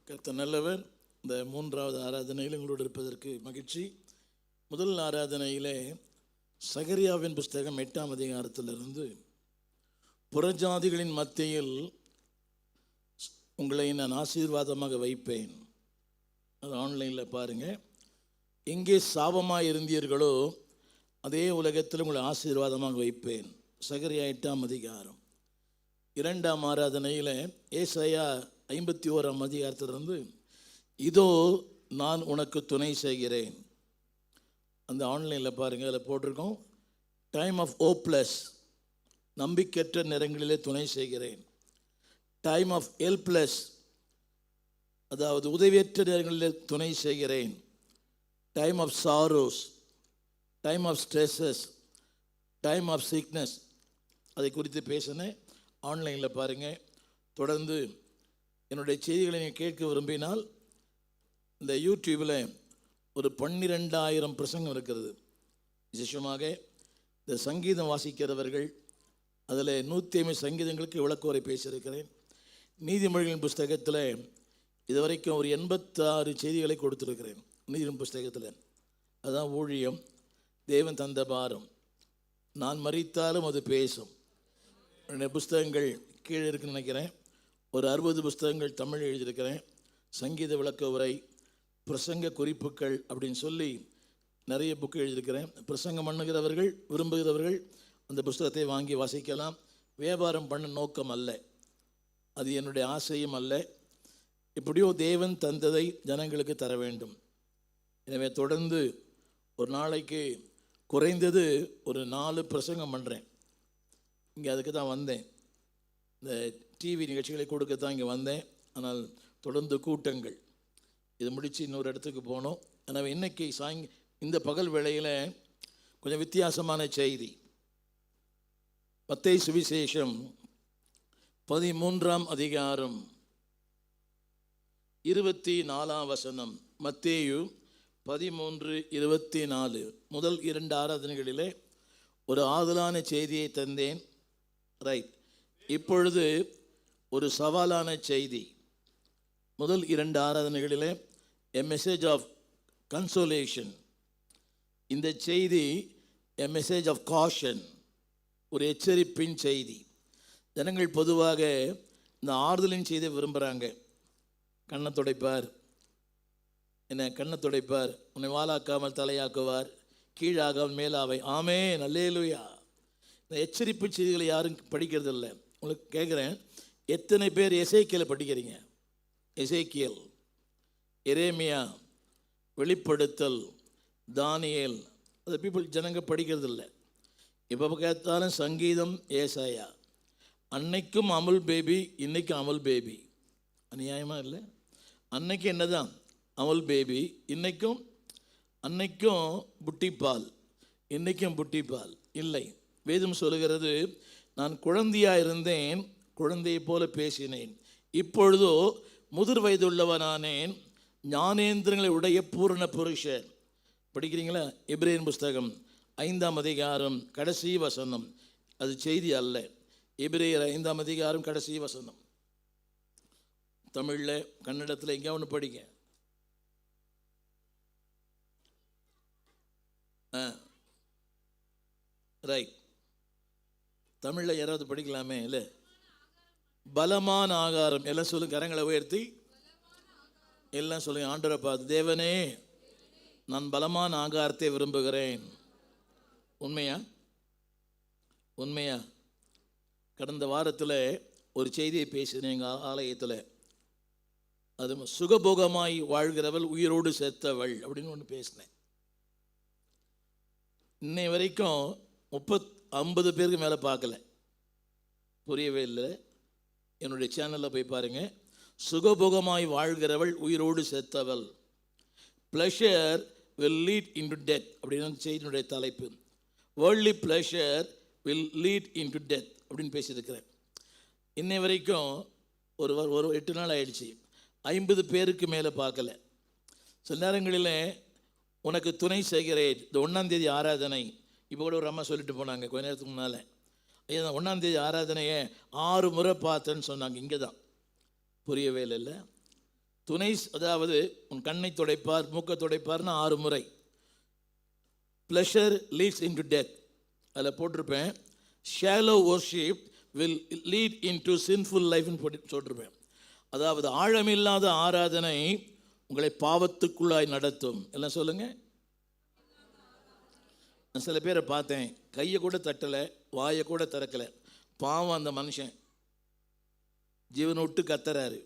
கர்த்தர் நல்லவர். இந்த மூன்றாவது ஆராதனையில் உங்களோடு இருப்பதற்கு மகிழ்ச்சி. முதல் ஆராதனையிலே சகரியாவின் புஸ்தகம் 8ஆம் அதிகாரத்திலிருந்து புறஜாதிகளின் மத்தியில் உங்களை நான் ஆசீர்வாதமாக வைப்பேன். அது ஆன்லைனில் பாருங்கள். எங்கே சாபமாக இருந்தீர்களோ அதே உலகத்தில் உங்களை ஆசீர்வாதமாக வைப்பேன். சகரியா 8ஆம் அதிகாரம். 2ஆம் ஆராதனையில் ஏசாயா 51ஆம் அதிகாரத்திலிருந்து இதோ நான் உனக்கு துணை செய்கிறேன். அந்த ஆன்லைனில் பாருங்கள், அதில் போட்டிருக்கோம் டைம் ஆஃப் ஹோப்லெஸ், நம்பிக்கையற்ற நேரங்களிலே துணை செய்கிறேன். டைம் ஆஃப் ஹெல்ப்லெஸ், அதாவது உதவியற்ற நேரங்களிலே துணை செய்கிறேன். Time of sorrows, time of stresses, time of sickness, அதை குறித்து பேசினேன். ஆன்லைனில் பாருங்கள். தொடர்ந்து என்னுடைய செய்திகளை நீங்கள் கேட்க விரும்பினால் இந்த யூடியூப்பில் ஒரு 12,000 பிரசங்கம் இருக்கிறது. விசேஷமாக இந்த சங்கீதம் வாசிக்கிறவர்கள், அதில் 150 சங்கீதங்களுக்கு விளக்குவரை பேசியிருக்கிறேன். நீதிமொழிகளின் புஸ்தகத்தில் இதுவரைக்கும் ஒரு 86 செய்திகளை கொடுத்துருக்கிறேன். நீதிமொழி புஸ்தகத்தில் அதுதான் ஊழியம், தேவன் தந்த பாரம், நான் மரித்தாலும் அது பேசும். என்னுடைய புஸ்தகங்கள் கீழே இருக்குன்னு நினைக்கிறேன். ஒரு 60 புஸ்தகங்கள் தமிழ் எழுதியிருக்கிறேன். சங்கீத விளக்க உரை, பிரசங்க குறிப்புகள் அப்படின்னு சொல்லி நிறைய புக்கு எழுதியிருக்கிறேன். பிரசங்கம் பண்ணுகிறவர்கள், விரும்புகிறவர்கள் அந்த புஸ்தகத்தை வாங்கி வாசிக்கலாம். வியாபாரம் பண்ண நோக்கம் அல்ல, அது என்னுடைய ஆசையும் அல்ல. இப்படியோ தேவன் தந்ததை ஜனங்களுக்கு தர வேண்டும். எனவே தொடர்ந்து ஒரு நாளைக்கு குறைந்தது ஒரு 4 பிரசங்கம் பண்ணுறேன். இங்கே அதுக்கு தான் வந்தேன், இந்த டிவி நிகழ்ச்சிகளை கொடுக்கத்தான் இங்கே வந்தேன். ஆனால் தொடர்ந்து கூட்டங்கள், இது முடித்து இன்னொரு இடத்துக்கு போனோம். எனவே இன்றைக்கி இந்த பகல் வேளையில் கொஞ்சம் வித்தியாசமான செய்தி. மத்தேயு சுவிசேஷம் 13ஆம் அதிகாரம் 24ஆம் வசனம். மத்தேயு 13:24. முதல் 2 ஆராதனைகளிலே ஒரு ஆதலான செய்தியை தந்தேன். ரைட், இப்பொழுது ஒரு சவாலான செய்தி. முதல் 2 ஆராதனைகளிலே எ மெசேஜ் ஆஃப் கன்சோலேஷன். இந்த செய்தி எ மெசேஜ் ஆஃப் காஷன், ஒரு எச்சரிப்பின் செய்தி. ஜனங்கள் பொதுவாக இந்த ஆறுதலின் செய்தியை விரும்புகிறாங்க. கண்ணை துடைப்பார், என்ன கண்ணை துடைப்பார், உன்னை வாலாக்காமல் தலையாக்குவார், கீழாகாமல் மேலாவை, ஆமென் அல்லேலூயா. இந்த எச்சரிப்பு செய்திகளை யாரும் படிக்கிறது இல்லை. உங்களுக்கு கேட்குறேன், எத்தனை பேர் எசேக்கியலை படிக்கிறீங்க? எசேக்கியல், எரேமியா, வெளிப்படுத்தல், தானியேல், அது ஜனங்க படிக்கிறது இல்லை. இப்போ கேட்டாலும் சங்கீதம், ஏசாயா. அன்னைக்கும் அமுல் பேபி, இன்றைக்கும் அமுல் பேபி. அநியாயமாக இல்லை? அன்னைக்கு என்ன தான் அமுல் பேபி, அன்னைக்கும் புட்டிப்பால், இன்றைக்கும் புட்டிப்பால் இல்லை. வேதம் சொல்லுகிறது, நான் குழந்தையாக இருந்தேன், குழந்தையை போல பேசினேன், இப்பொழுதோ முதிர் வயதுள்ளவனானேன், ஞானேந்திரங்களை உடைய பூரண புருஷன். படிக்கிறீங்களா? எபிரேயர் புஸ்தகம் 5ஆம் அதிகாரம் கடைசி வசனம். அது செய்தி அல்ல. எபிரேயர் 5ஆம் அதிகாரம் கடைசி வசனம். தமிழில், கன்னடத்தில் எங்கேயா ஒன்று படிங்க. ரைட், தமிழில் யாராவது படிக்கலாமே? இல்லை, பலமான ஆகாரம். எல்லாம் சொல்லுங்க, கரங்களை உயர்த்தி எல்லாம் சொல்லுங்க. ஆண்டவரை பார்த்து, தேவனே நான் பலமான ஆகாரத்தை விரும்புகிறேன். உண்மையா? கடந்த வாரத்தில் ஒரு செய்தியை பேசினேன் எங்கள் ஆலயத்தில். அது சுகபோகமாய் வாழ்கிறவள் உயிரோடு செத்தவள் அப்படின்னு ஒன்று பேசினேன். இன்னை வரைக்கும் 50 பேருக்கு மேலே பார்க்கல, புரியவே இல்லை. என்னுடைய சேனலில் போய் பாருங்கள். சுகபோகமாய் வாழ்கிறவள் உயிரோடு செத்தவள், pleasure will lead into death அப்படின்னு செய்தியினுடைய தலைப்பு. Worldly pleasure will lead into death அப்படின்னு பேசியிருக்கிறேன். இன்னை வரைக்கும் ஒரு 8 நாள் ஆயிடுச்சு, 50 பேருக்கு மேலே பார்க்கல. சில நேரங்களில் உனக்கு துணை செய்கிறேன். இந்த 1ஆம் தேதி ஆராதனை, இப்போ கூட ஒரு அம்மா சொல்லிட்டு போனாங்க கொஞ்ச நேரத்துக்கு முன்னால், 1ஆம் தேதி ஆராதனையை 6 முறை பார்த்தேன்னு சொன்னாங்க. இங்கே தான் புரியவே இல்லை. துணை, அதாவது உன் கண்ணை துடைப்பார், மூக்கை துடைப்பார்னு 6 முறை. Pleasure leads into death, அதில் போட்டிருப்பேன். Shallow worship will lead into sinful லைஃப்னு சொல்லிருப்பேன். அதாவது ஆழமில்லாத ஆராதனை உங்களை பாவத்துக்குள்ளாய் நடத்தும். எல்லாம் சொல்லுங்க. நான் சில பேரை பார்த்தேன், கையை கூட தட்டலை, வாயை கூட திறக்கலை, பாவம் அந்த மனுஷன் ஜீவனை விட்டு கத்துறாரு.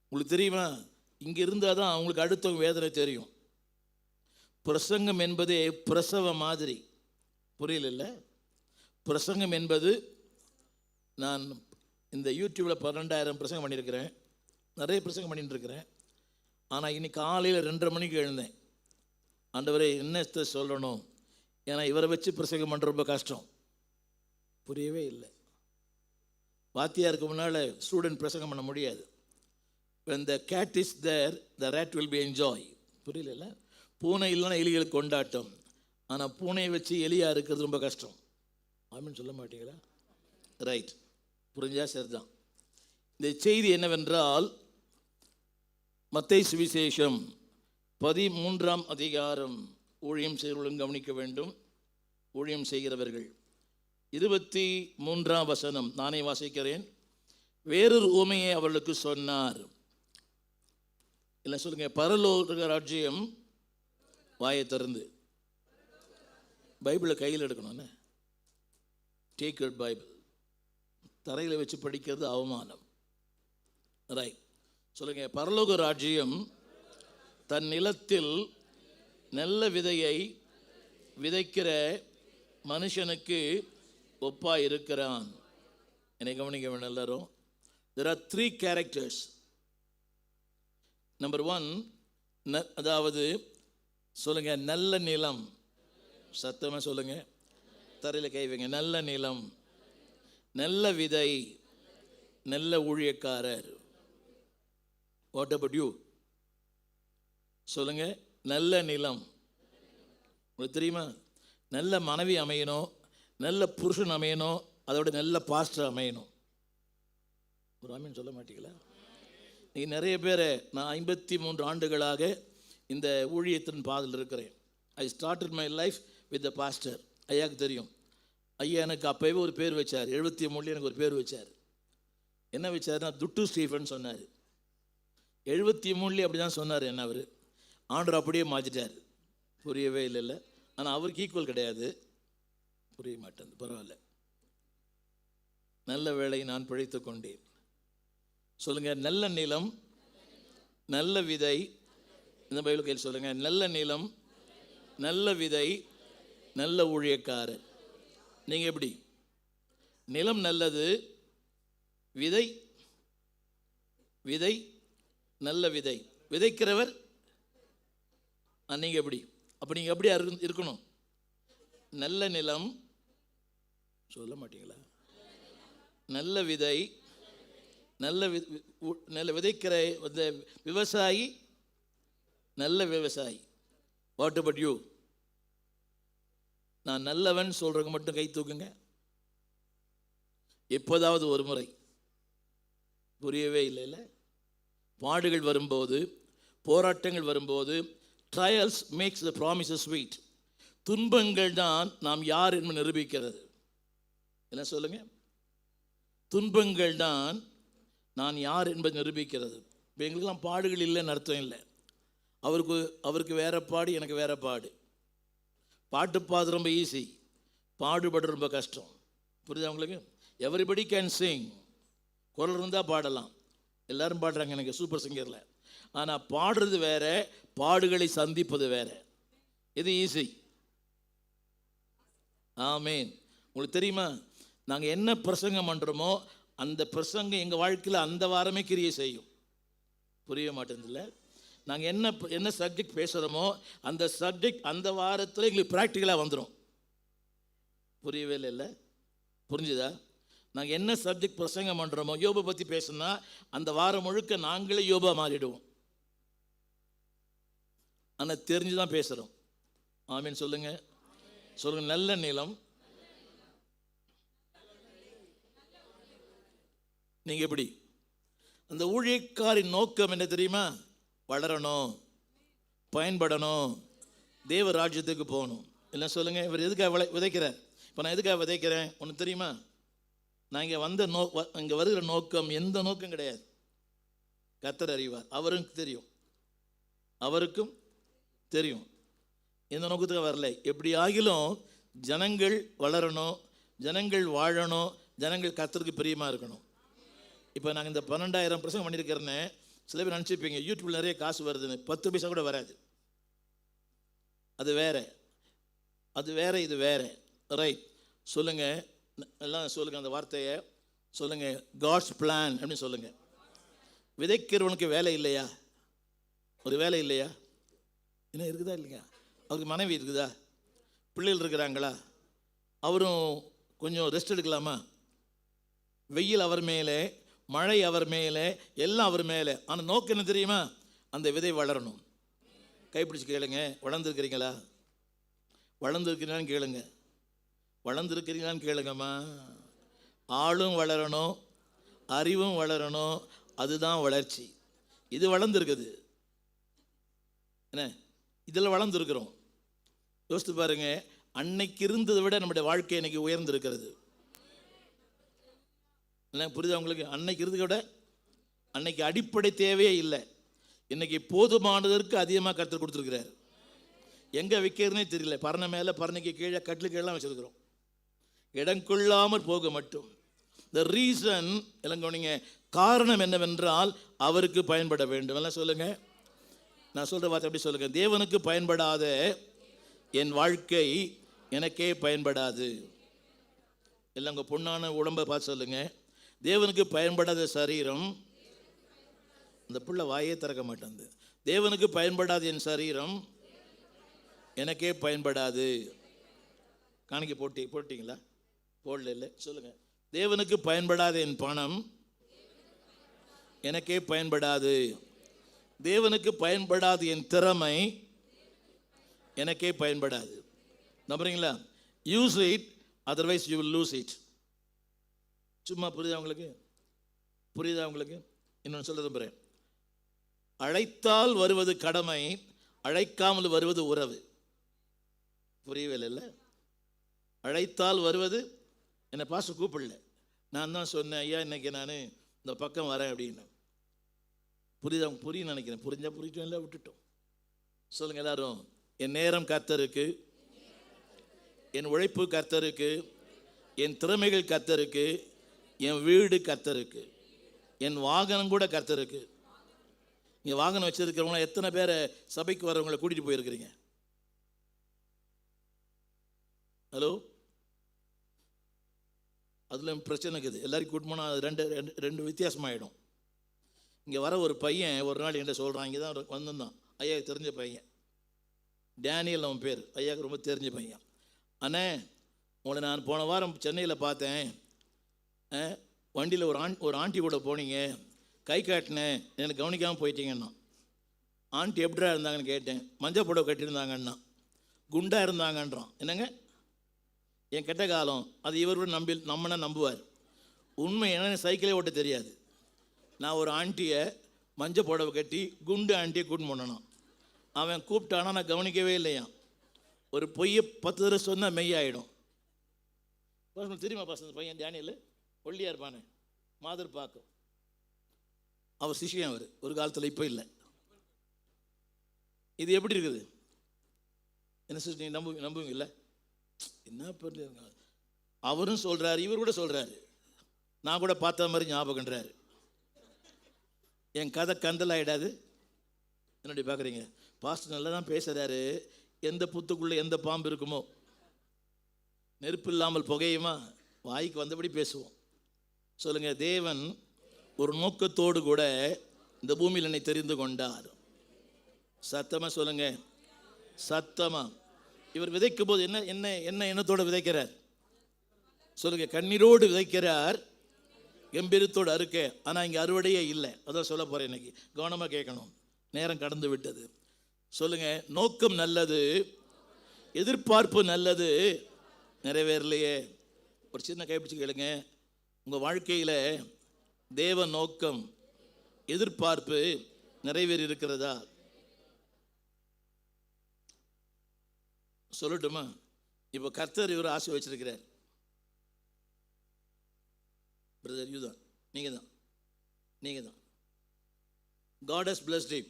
உங்களுக்கு தெரியுமா, இங்கே இருந்தால் தான் அவங்களுக்கு அடுத்தவங்க வேதனை தெரியும். பிரசங்கம் என்பதே பிரசவ மாதிரி. புரியல? பிரசங்கம் என்பது, நான் இந்த யூடியூப்பில் 12,000 பிரசங்கம் பண்ணியிருக்கிறேன், நிறைய பிரசங்கம் பண்ணிட்டு இருக்கிறேன். ஆனால் இன்னைக்கு காலையில் 2:30 மணிக்கு எழுந்தேன். ஆண்டவரே என்னத்தை சொல்லணும், ஏன்னா இவரை வச்சு பிரசங்கம் பண்ணுற ரொம்ப கஷ்டம். புரியவே இல்லை. வாத்தியாருக்கு முன்னால் ஸ்டூடெண்ட் பிரசங்கம் பண்ண முடியாது. when the cat is there the rat will be enjoy. புரியல? பூனை இல்லைன்னா எலிகளுக்கு கொண்டாட்டம். ஆனால் பூனையை வச்சு எலியாக இருக்கிறது ரொம்ப கஷ்டம். ஆமீன் சொல்ல மாட்டீங்களா? ரைட், புரிஞ்சா சரிதான். இந்த செய்தி என்னவென்றால், மத்தேயு சுவிசேஷம் 13ஆம் அதிகாரம், ஊழியம் செய்கிறவர்களும் கவனிக்க வேண்டும். ஊழியம் செய்கிறவர்கள் 23ஆம் வசனம் நானே வாசிக்கிறேன். வேறொரு உவமையை அவர்களுக்கு சொன்னார். இல்லை சொல்லுங்க, பரலோக ராஜ்யம், வாயை திறந்து பைபிளை கையில் எடுக்கணும். Take your Bible. தரையில் வச்சு படிக்கிறது அவமானம். ரைட், சொல்லுங்க. பரலோக ராஜ்யம் தன் நிலத்தில் நல்ல விதையை விதைக்கிற மனுஷனுக்கு ஒப்பாய் இருக்கிறான். என்னை கவனிக்க வேணும் எல்லாரும். there are 3 characters. நம்பர் 1, அதாவது சொல்லுங்க, நல்ல நிலம். சத்தமாக சொல்லுங்க, தரையில் கை வைங்க. நல்ல நிலம், நல்ல விதை, நல்ல ஊழியக்காரர். What about you? சொல்லுங்க. நல்ல நிலம். உங்களுக்கு தெரியுமா, நல்ல மனைவி அமையணும், நல்ல புருஷன் அமையணும், அதோட நல்ல பாஸ்டர் அமையணும். ஒரு ஆமீன் சொல்ல மாட்டீங்களா? நீங்கள் நிறைய பேரை, நான் 53 ஆண்டுகளாக இந்த ஊழியத்தின் பாதையில் இருக்கிறேன். I started my life with the pastor. ஐயாவுக்கு தெரியும். ஐயா எனக்கு அப்போவே ஒரு பேர் வச்சார். 73 எனக்கு ஒரு பேர் வச்சார். என்ன வச்சார்னா, துட்டு ஸ்டீஃபன் சொன்னார். 73 அப்படி தான் சொன்னார் என்ன. அவர் ஆண்டவர் அப்படியே மாற்றிட்டார். புரியவே இல்லை. ஆனால் அவருக்கு ஈக்குவல் கிடையாது. புரிய மாட்டேன். பரவாயில்ல, நல்ல வேளை நான் பிழைத்து கொண்டேன். சொல்லுங்க. நல்ல நிலம், நல்ல விதை. இந்த பைபிள் கையில் சொல்லுங்க. நல்ல நிலம், நல்ல விதை, நல்ல ஊழியக்காரர். நீங்கள் எப்படி? நிலம் நல்லது, விதை விதை நல்ல விதை, விதைக்கிறவர் நீங்கள் எப்படி? அப்போ நீங்கள் எப்படி இருக்கணும்? நல்ல நிலம், சொல்ல மாட்டீங்களா? நல்ல விதை, நல்ல விதைக்கிற விவசாயி, நல்ல விவசாயி. What about you? நான் நல்லவன் சொல்றவங்க மட்டும் கை தூக்குங்க. எப்போதாவது ஒரு முறை. புரியவே இல்லை. பாடுகள் வரும்போது, போராட்டங்கள் வரும்போது, trials makes the promises sweet. துன்பங்கள் தான் நாம் யார் என்று நிரூபிக்கிறது. என்ன சொல்லுங்க? துன்பங்கள் தான் நான் யார் என்பது நிரூபிக்கிறது. இப்போ எங்களுக்கெல்லாம் பாடுகள் இல்லைன்னு அர்த்தம் இல்லை. அவருக்கு வேற பாடு, எனக்கு வேற பாடு. பாட்டு பாடு ரொம்ப ஈஸி, பாடுபடுற ரொம்ப கஷ்டம். புரியுதா உங்களுக்கு? Everybody can Singh. குரல் இருந்தால் பாடலாம், எல்லாரும் பாடுறாங்க எனக்கு சூப்பர் சிங்கரில். ஆனால் பாடுறது வேற, பாடுகளை சந்திப்பது வேற. இது ஈஸி. ஆமேன். உங்களுக்கு தெரியுமா, நாங்கள் என்ன பிரசங்கம் பண்ணுறோமோ அந்த பிரசங்கம் எங்கள் வாழ்க்கையில் அந்த வாரமே கிரியை செய்யும். புரிய மாட்டேங்குதுல்ல? நாங்கள் என்ன சப்ஜெக்ட் பேசுகிறோமோ அந்த சப்ஜெக்ட் அந்த வாரத்தில் எங்களுக்கு ப்ராக்டிக்கலாக வந்துடும். புரியவே இல்லை? புரிஞ்சுதா? நாங்கள் என்ன சப்ஜெக்ட் பிரசங்கம் பண்ணுறோமோ, யோபை பற்றி பேசுனா அந்த வாரம் முழுக்க நாங்களே யோபா மாறிடுவோம். ஆனால் தெரிஞ்சு தான் பேசுகிறோம். ஆமீன் சொல்லுங்க. சொல்லுங்க. நல்ல நிலம். நீங்கள் எப்படி? அந்த ஊழியக்காரின் நோக்கம் என்ன தெரியுமா? வளரணும், பயன்படணும், தேவ ராஜ்யத்துக்கு போகணும். இல்லை சொல்லுங்க, இவர் எதுக்காக விதைக்கிறார்? இப்போ நான் எதுக்காக விதைக்கிறேன் ஒன்று தெரியுமா? நான் இங்கே வந்த இங்கே வருகிற நோக்கம் எந்த நோக்கம் கிடையாது. கர்த்தர் அறிவார், அவருக்கும் தெரியும், அவருக்கும் தெரியும் எந்த நோக்கத்துக்கு வரல. எப்படி ஆகிலும் ஜனங்கள் வளரணும், ஜனங்கள் வாழணும், ஜனங்கள் கர்த்தருக்கு பிரியமாக இருக்கணும். இப்போ நாங்கள் இந்த 12,000 பிரசங்கம் பண்ணியிருக்கிறேன்னு சில பேர் நினச்சிப்பீங்க, யூடியூப்ல நிறைய காசு வருதுன்னு. 10 பைசா கூட வராது. அது வேற, அது வேற, இது வேற. ரைட், சொல்லுங்க, எல்லாம் சொல்லுங்க, அந்த வார்த்தையை சொல்லுங்க. காட்ஸ் பிளான் அப்படின்னு சொல்லுங்க. விதைக்கிறவனுக்கு வேலை இல்லையா? ஒரு வேலை இல்லையா? என்ன இருக்குதா இல்லையா? அவருக்கு மனைவி இருக்குதா? பிள்ளைகள் இருக்கிறாங்களா? அவரும் கொஞ்சம் ரெஸ்ட் எடுக்கலாமா? வெயில் அவர் மேலே, மழை அவர் மேலே, எல்லாம் அவர் மேலே. ஆனால் நோக்கம் என்ன தெரியுமா? அந்த விதை வளரணும். கைப்பிடிச்சு கேளுங்க, வளர்ந்துருக்கிறீங்களா? வளர்ந்துருக்கிறீங்களான்னு கேளுங்க, வளர்ந்துருக்கிறீங்களான்னு கேளுங்கம்மா. ஆளும் வளரணும், அறிவும் வளரணும், அதுதான் வளர்ச்சி. இது வளர்ந்துருக்குது என்ன? இதில் வளர்ந்துருக்கிறோம். யோசித்து பாருங்க, அன்னைக்கு இருந்ததை விட நம்முடைய வாழ்க்கை இன்னைக்கு உயர்ந்திருக்கிறது. இல்லை, புரியுதா உங்களுக்கு? அன்னைக்கு இருந்ததை விட அன்னைக்கு அடிப்படை தேவையே இல்லை, இன்னைக்கு போதுமானதற்கு அதிகமாக கர்த்தர் கொடுத்துருக்கிறார். எங்கே வைக்கிறதுனே தெரியல. பரணை மேலே, பரணைக்கு கீழே, கட்டிலுக்கெல்லாம் வச்சுருக்கிறோம், இடம் கொள்ளாமல் போக மட்டும். த ரீசன் இளங்கோனிங்க, காரணம் என்னவென்றால் அவருக்கு பயன்பட வேண்டும். எல்லாம் சொல்லுங்க, நான் சொல்கிற வார்த்தை அப்படி சொல்லுங்க. தேவனுக்கு பயன்படாத என் வாழ்க்கை எனக்கே பயன்படாது. இல்லை, உங்கள் பொண்ணான உடம்பை பார்த்து சொல்லுங்க, தேவனுக்கு பயன்படாத சரீரம், இந்த புள்ள வாயே திறக்க மாட்டேங்குது. தேவனுக்கு பயன்படாத என் சரீரம் எனக்கே பயன்படாது. காணிக்க போட்டிங்களா? போடல. இல்லை, சொல்லுங்க. தேவனுக்கு பயன்படாத என் பணம் எனக்கே பயன்படாது. தேவனுக்கு பயன்படாத என் திறமை எனக்கே பயன்படாது. நம்புறீங்களா? Use it, otherwise you will lose it. சும்மா புரியுதா உங்களுக்கு? புரியுதா உங்களுக்கு? இன்னொன்று சொல்ல விரும்புகிறேன். அழைத்தால் வருவது கடமை, அழைக்காமல் வருவது உறவு. புரியவே இல்லை. அழைத்தால் வருவது, என்னை பாஸ்டர் கூப்பிடல, நான் தான் சொன்னேன், ஐயா இன்னைக்கு நான் இந்த பக்கம் வரேன் அப்படின்னு. புரியுதா? புரியும் நினைக்கிறேன். புரிஞ்சா புரியும், இல்லை விட்டுட்டோம். சொல்லுங்க எல்லாரும். என் நேரம் கர்த்தருக்கு, என் உழைப்பு கர்த்தருக்கு, என் திறமைகள் கர்த்தருக்கு, என் வீடு கர்த்தருக்கு, என் வாகனம் கூட கர்த்தருக்கு. இங்கே வாகனம் வச்சிருக்கிறவங்க எத்தனை பேரை சபைக்கு வரவங்களை கூட்டிகிட்டு போயிருக்கிறீங்க? ஹலோ, அதில் பிரச்சனை இருக்குது. எல்லாரையும் கூட்டு போனால் அது ரெண்டு வித்தியாசமாகிடும். இங்கே வர ஒரு பையன் ஒரு நாள் என்கிட்ட சொல்கிறான், இங்கே தான் வந்திருந்தான், ஐயாவுக்கு தெரிஞ்ச பையன், டேனியல் அவன் பேர், ஐயாவுக்கு ரொம்ப தெரிஞ்ச பையன். அண்ணே, உங்களை நான் போன வாரம் சென்னையில் பார்த்தேன், வண்டியில் ஒரு ஆண்டி கூட போனீங்க, கை காட்டினேன், எனக்கு கவனிக்காமல் போயிட்டீங்கன்னா. ஆண்டி எப்படியா இருந்தாங்கன்னு கேட்டேன். மஞ்சள் புடவை கட்டியிருந்தாங்கன்னா, குண்டா இருந்தாங்கன்றான். என்னங்க, என் கெட்ட காலம் அது இவரோட நம்மனா நம்புவார். உண்மை என்னன்னு சைக்கிளே ஓட்ட தெரியாது. நான் ஒரு ஆண்டியை மஞ்சள் புடவை கட்டி குண்டு ஆண்டியை கூட்டின்னு போனான். அவன் கூப்பிட்டானா நான் கவனிக்கவே இல்லையா. ஒரு பொய்யை 10 தடவை சொன்னால் மெய்யாயிடும். தெரியுமா பசங்க பையன் டேனியல் ஒல்லியா இருப்பானே, மாதர் பார்க்கும், அவர் சிஷியம். அவர் ஒரு காலத்தில், இப்போ இல்லை. இது எப்படி இருக்குது? என்ன சிஸ்டர், நீ நம்புவீங்கல்ல? என்ன பண்ணுறாங்க? அவரும் சொல்கிறாரு, இவர் கூட சொல்கிறாரு, நான் கூட பார்த்த மாதிரி ஞாபகன்றாரு. என் கதை கந்தல் ஆகிடாது. என்னடி பார்க்குறீங்க? பாஸ்டர் நல்லா தான் பேசுகிறாரு. எந்த புத்துக்குள்ளே எந்த பாம்பு இருக்குமோ, நெருப்பு இல்லாமல் புகையுமா? வாய்க்கு வந்தபடி பேசுவோம். சொல்லுங்கள், தேவன் ஒரு நோக்கத்தோடு கூட இந்த பூமியில் என்னை தெரிந்து கொண்டார். சத்தமாக சொல்லுங்க, சத்தமாக. இவர் விதைக்கும் போது என்ன எண்ணத்தோடு விதைக்கிறார்? சொல்லுங்க, கண்ணீரோடு விதைக்கிறார், கம்பீரத்தோடு அறுக்க. ஆனால் இங்கே அறுவடையே இல்லை. அதான் சொல்ல போகிறேன். இன்னைக்கு கவனமாக கேட்கணும், நேரம் கடந்து விட்டது. சொல்லுங்க, நோக்கம் நல்லது, எதிர்பார்ப்பு நல்லது, நிறைவேறலையே. ஒரு சின்ன கைப்பிடிச்சு கேளுங்க. உங்கள் வாழ்க்கையில் தேவ நோக்கம், எதிர்பார்ப்பு நிறைவேறி இருக்கிறதா? சொல்லட்டுமா? இப்போ கர்த்தர் இவர் ஆசை வச்சிருக்கிறார். பிரதர் யூ தான், நீங்கள் தான். God has blessed him.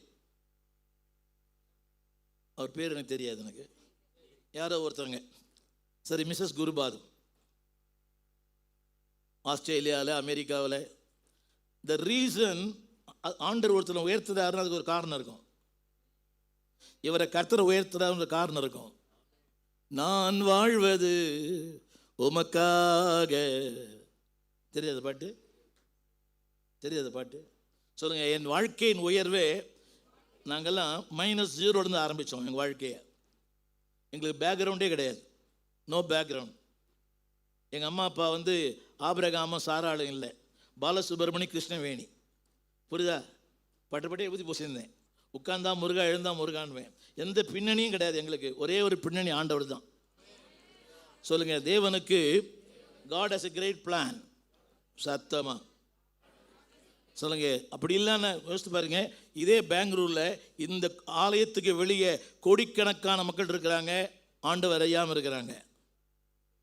அவர் பேர் எனக்கு தெரியாது, எனக்கு யாரோ ஒருத்தவங்க. சரி, மிஸ்ஸஸ் குருபாது, ஆஸ்திரேலியாவில், அமெரிக்காவில். த ரீசன் ஆண்டர் ஒருத்தனை உயர்த்துறாருன்னு அதுக்கு ஒரு காரணம் இருக்கும். இவரை கர்த்தரை உயர்த்துறாரு காரணம் இருக்கும். நான் வாழ்வது உமக்காக. தெரியாத பாட்டு? தெரியாத பாட்டு சொல்லுங்க. என் வாழ்க்கையின் உயர்வே, நாங்கள்லாம் -0 ஆரம்பித்தோம் எங்கள் வாழ்க்கையை. எங்களுக்கு பேக்ரவுண்டே கிடையாது, நோ பேக்ரவுண்ட். எங்கள் அம்மா அப்பா ஆபிரகாமும் சாராளும் இல்லை, பாலசுப்ரமணி கிருஷ்ணவேணி. புரியுதா? பட்டு ஊற்றி போசியிருந்தேன். உட்கார்ந்தா முருகா, எழுந்தா முருகான்வேன். எந்த பின்னணியும் கிடையாது எங்களுக்கு. ஒரே ஒரு பின்னணி, ஆண்டவர் தான். சொல்லுங்க, தேவனுக்கு God has a great plan. சத்தமா சொல்லுங்க. அப்படி இல்லைன்னு யோசித்து பாருங்க. இதே பெங்களூரில் இந்த ஆலயத்துக்கு வெளியே கோடிக்கணக்கான மக்கள் இருக்கிறாங்க, ஆண்டவர் அறியாமல் இருக்கிறாங்க.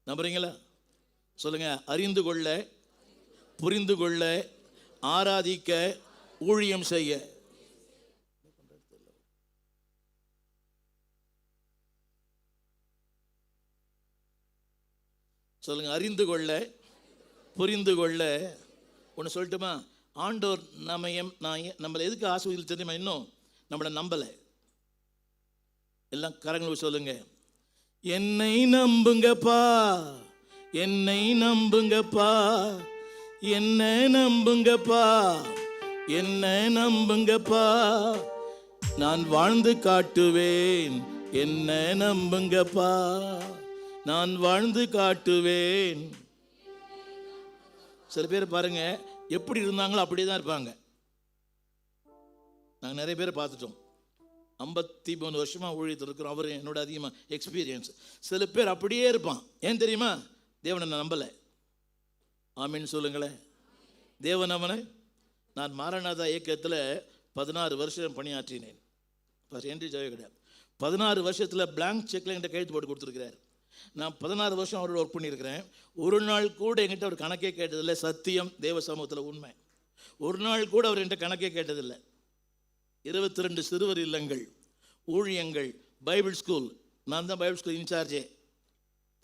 நம்புறீங்களா? சொல்லுங்க. அறிந்து கொள்ள, புரிந்து கொள்ள, ஆராதிக்க, ஊழியம் செய்ய. சொல்லுங்க. அறிந்து கொள்ள, புரிந்து கொள்ள. ஒன்று சொல்லட்டுமா? ஆண்டோர் நம்மளை எதுக்கு ஆசீர்வதித்து தெரியுமா? இன்னும் நம்மளை நம்பலை. எல்லாம் கரங்களுக்கு சொல்லுங்க. என்னை நம்புங்கப்பா, என்னை நம்புங்கப்பா, என்ன நம்புங்கப்பா, என்ன நம்புங்கப்பா, நான் வாழ்ந்து காட்டுவேன். என்ன நம்புங்கப்பா, நான் வாழ்ந்து காட்டுவேன். சில பேர் பாருங்க, எப்படி இருந்தாங்களோ அப்படியே தான் இருப்பாங்க. நாங்கள் நிறைய பேரை பார்த்துட்டோம். 53 வருஷமாக ஊழியத்தில் இருக்கிறோம். அவர் என்னோட அதிகமாக எக்ஸ்பீரியன்ஸ். சில பேர் அப்படியே இருப்பான். ஏன் தெரியுமா? தேவனை நான் நம்பலை. ஆமீன் சொல்லுங்களேன். தேவன் அவனை. நான் மாரநாதா இயக்கத்தில் 16 வருஷம் பணியாற்றினேன். என்ட்ரி ஜாவே கிடையாது. 16 வருஷத்தில் பிளாங்க் செக்கில் என்கிட்ட கையெழுத்து போட்டு கொடுத்துருக்கிறார். நான் 16 வருஷம் அவரோட ஒர்க் பண்ணியிருக்கிறேன். ஒரு நாள் கூட என்கிட்ட ஒரு கணக்கே கேட்டதில்லை. சத்தியம், தேவ சமூகத்தில் உண்மை. ஒரு நாள் கூட அவர் என்கிட்ட கணக்கே கேட்டதில்லை. 22 சிறுவர் இல்லங்கள், ஊழியங்கள், பைபிள் ஸ்கூல். நான் தான் பைபிள் ஸ்கூல் இன்சார்ஜே.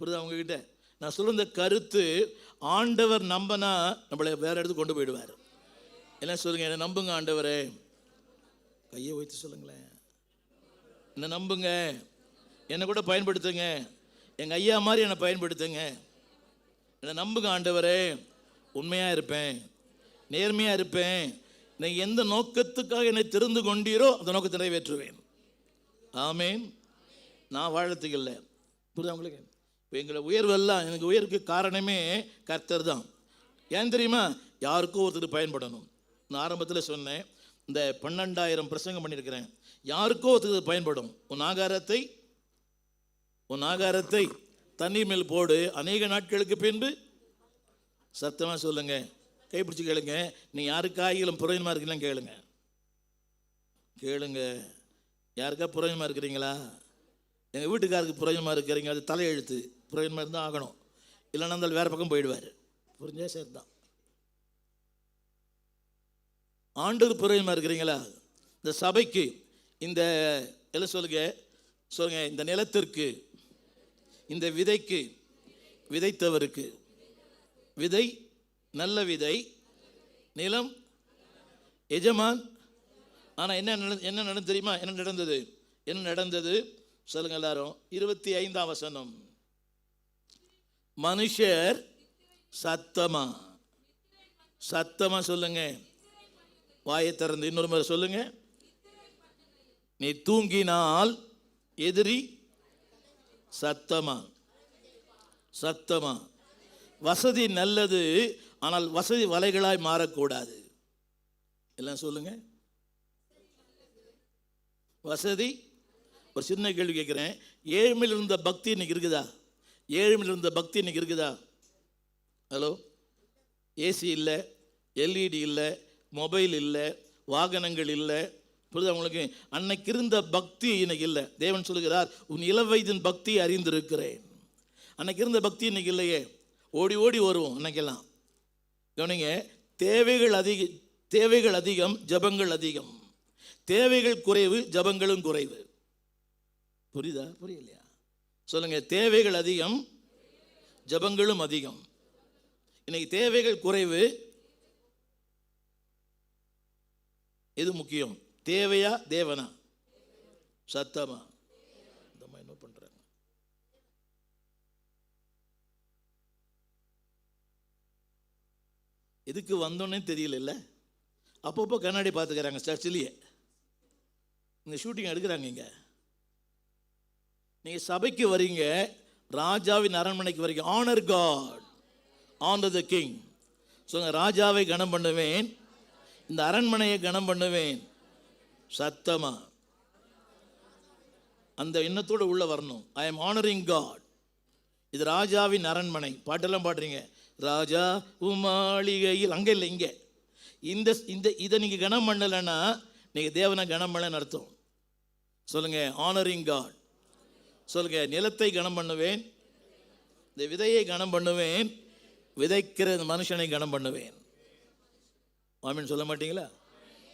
புரியுதா உங்ககிட்ட? நான் சொல்ல இந்த கருத்து, ஆண்டவர் நம்பினா நம்மளை வேற இடத்துக்கு கொண்டு போயிடுவார். என்ன சொல்லுங்க? என்னை நம்புங்க ஆண்டவரே. கையை வைத்து சொல்லுங்களேன். என்னை நம்புங்க, என்னை கூட பயன்படுத்துங்க. எங்கள் ஐயா மாதிரி என்னை பயன்படுத்துங்க. என்னை நம்புங்க ஆண்டவரே. உண்மையாக இருப்பேன், நேர்மையாக இருப்பேன். நீங்கள் எந்த நோக்கத்துக்காக என்னை தெரிந்து கொண்டீரோ அந்த நோக்கத்தை நிறைவேற்றுவேன். ஆமேன். நான் வாழத்துக்கு இல்லை. புரியுதா உங்களுக்கு? இப்போ எங்களை உயர்வெல்லாம், எனக்கு உயர்வுக்கு காரணமே கர்த்தர் தான். ஏன் தெரியுமா? யாருக்கும் ஒருத்தர் பயன்படணும். நான் ஆரம்பத்தில் சொன்னேன், இந்த 12,000 பிரசங்கம் பண்ணியிருக்கிறேன். யாருக்கோ ஒருத்தர் பயன்படும். உன் ஆகாரத்தை தண்ணீர் மேல் போடு, அநேக நாட்களுக்கு பின்பு. சத்தமாக சொல்லுங்க, கைப்பிடிச்சு கேளுங்க. நீ யாருக்காகிலும் புரோஜனமாக இருக்கீங்களா? கேளுங்க. யாருக்கா புரோஜனமாக இருக்கிறீங்களா? எங்கள் வீட்டுக்காருக்கு புரோஜனமாக இருக்கிறீங்க, அது தலையெழுத்து. புரோஜனமாக இருந்தால் ஆகணும், இல்லைன்னா இருந்தாலும் வேறு பக்கம் போயிடுவார். புரிஞ்சா சரி தான். ஆண்டுக்கு புரோஜனமாக இருக்கிறீங்களா? இந்த சபைக்கு, இந்த எல்லாம் சொல்லுங்க, இந்த நிலத்திற்கு, இந்த விதைக்கு, விதைத்தவருக்கு. விதை நல்ல விதை, நிலம் எஜமான். ஆனால் என்ன நடந்து தெரியுமா? என்ன நடந்தது சொல்லுங்க எல்லாரும். 25ஆம் வசனம். மனுஷர் சத்தமா சொல்லுங்க, வாயை திறந்து இன்னொரு முறை சொல்லுங்க. நீ தூங்கினால் எதிரி சத்தமா. வசதி நல்லது, ஆனால் வசதி வலைகளாய் மாறக்கூடாது. எல்லாம் சொல்லுங்க. வசதி. ஒரு சின்ன கேள்வி கேட்குறேன். ஏழ்மையில் இருந்த பக்தி இன்னைக்கு இருக்குதா? ஹலோ. ஏசி இல்லை, எல்இடி இல்லை, மொபைல் இல்லை, வாகனங்கள் இல்லை, புரியுது உங்களுக்கு? அன்னைக்கு இருந்த பக்தி இன்னைக்கு இல்லை. தேவன் சொல்லுகிறார், உன் இளவயதின் பக்தி அறிந்திருக்கிறேன். அன்னைக்கு இருந்த பக்தி இன்னைக்கு இல்லையே. ஓடி ஓடி வருவோம் அன்னைக்கெல்லாம். கவனிங்க, தேவைகள் அதிகம், ஜபங்கள் அதிகம். தேவைகள் குறைவு, ஜபங்களும் குறைவு. புரியுதா? புரியலையா? சொல்லுங்க. தேவைகள் அதிகம், ஜபங்களும் அதிகம். இன்னைக்கு தேவைகள் குறைவு. எது முக்கியம்? தேவையா தேவனா? சத்தமா? என்ன பண்றாங்க? எதுக்கு வந்தோன்னே தெரியல. அப்பப்போ கண்ணாடி பார்த்துக்கிறாங்க சர்ச்சிலேயே. இந்த ஷூட்டிங் எடுக்கிறாங்க. இங்க நீங்க சபைக்கு வரீங்க, ராஜாவின் அரண்மனைக்கு வரீங்க. Honour God, honour the king. சொல்லுங்க, ராஜாவை கனம் பண்ணுவேன், இந்த அரண்மனையை கனம் பண்ணுவேன். சத்தமா? அந்த எண்ணத்தோடு உள்ள வரணும். I am honouring God. இது ராஜாவின் அரண்மனை. பாட்டெல்லாம் பாடுறீங்க, ராஜா உமாளிகையில். அங்கே இல்லை, இங்கே. இதை நீங்கள் கனம் பண்ணலைன்னா நீங்கள் தேவனை கனம் பண்ணலன்னு அர்த்தம். சொல்லுங்க, ஆனரிங் காட். சொல்லுங்க, நிலத்தை கனம் பண்ணுவேன், இந்த விதையை கனம் பண்ணுவேன், விதைக்கிற மனுஷனை கனம் பண்ணுவேன். ஆமீன் சொல்ல மாட்டீங்களா?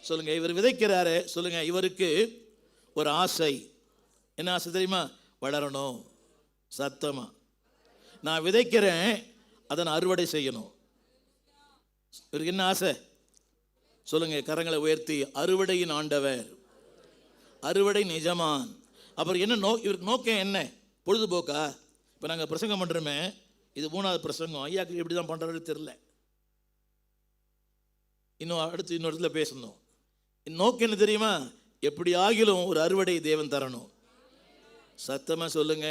சொல்லுங்க. இவர் விதைக்கிறாரு. சொல்லுங்க, இவருக்கு ஒரு ஆசை. என்ன ஆசை தெரியுமா? வளரணும். சத்தமா? நான் விதைக்கிறேன், அதை நான் அறுவடை செய்யணும். இவருக்கு என்ன ஆசை? சொல்லுங்க, கரங்களை உயர்த்தி. அறுவடையின் ஆண்டவர், அறுவடை நிஜமான். அப்புறம் என்ன இவருக்கு நோக்கம் என்ன? பொழுதுபோக்கா? இப்போ நாங்கள் பிரசங்கம் பண்ணுறோமே, இது 3வது பிரசங்கம். ஐயாக்கு எப்படி தான் பண்ணுறது தெரியல. அடுத்து இன்னொரு இடத்துல பேசணும். நோக்கம் என்ன தெரியுமா? எப்படி ஆகிலும் ஒரு அறுவடை தேவன் தரணும். சத்தமாக சொல்லுங்க.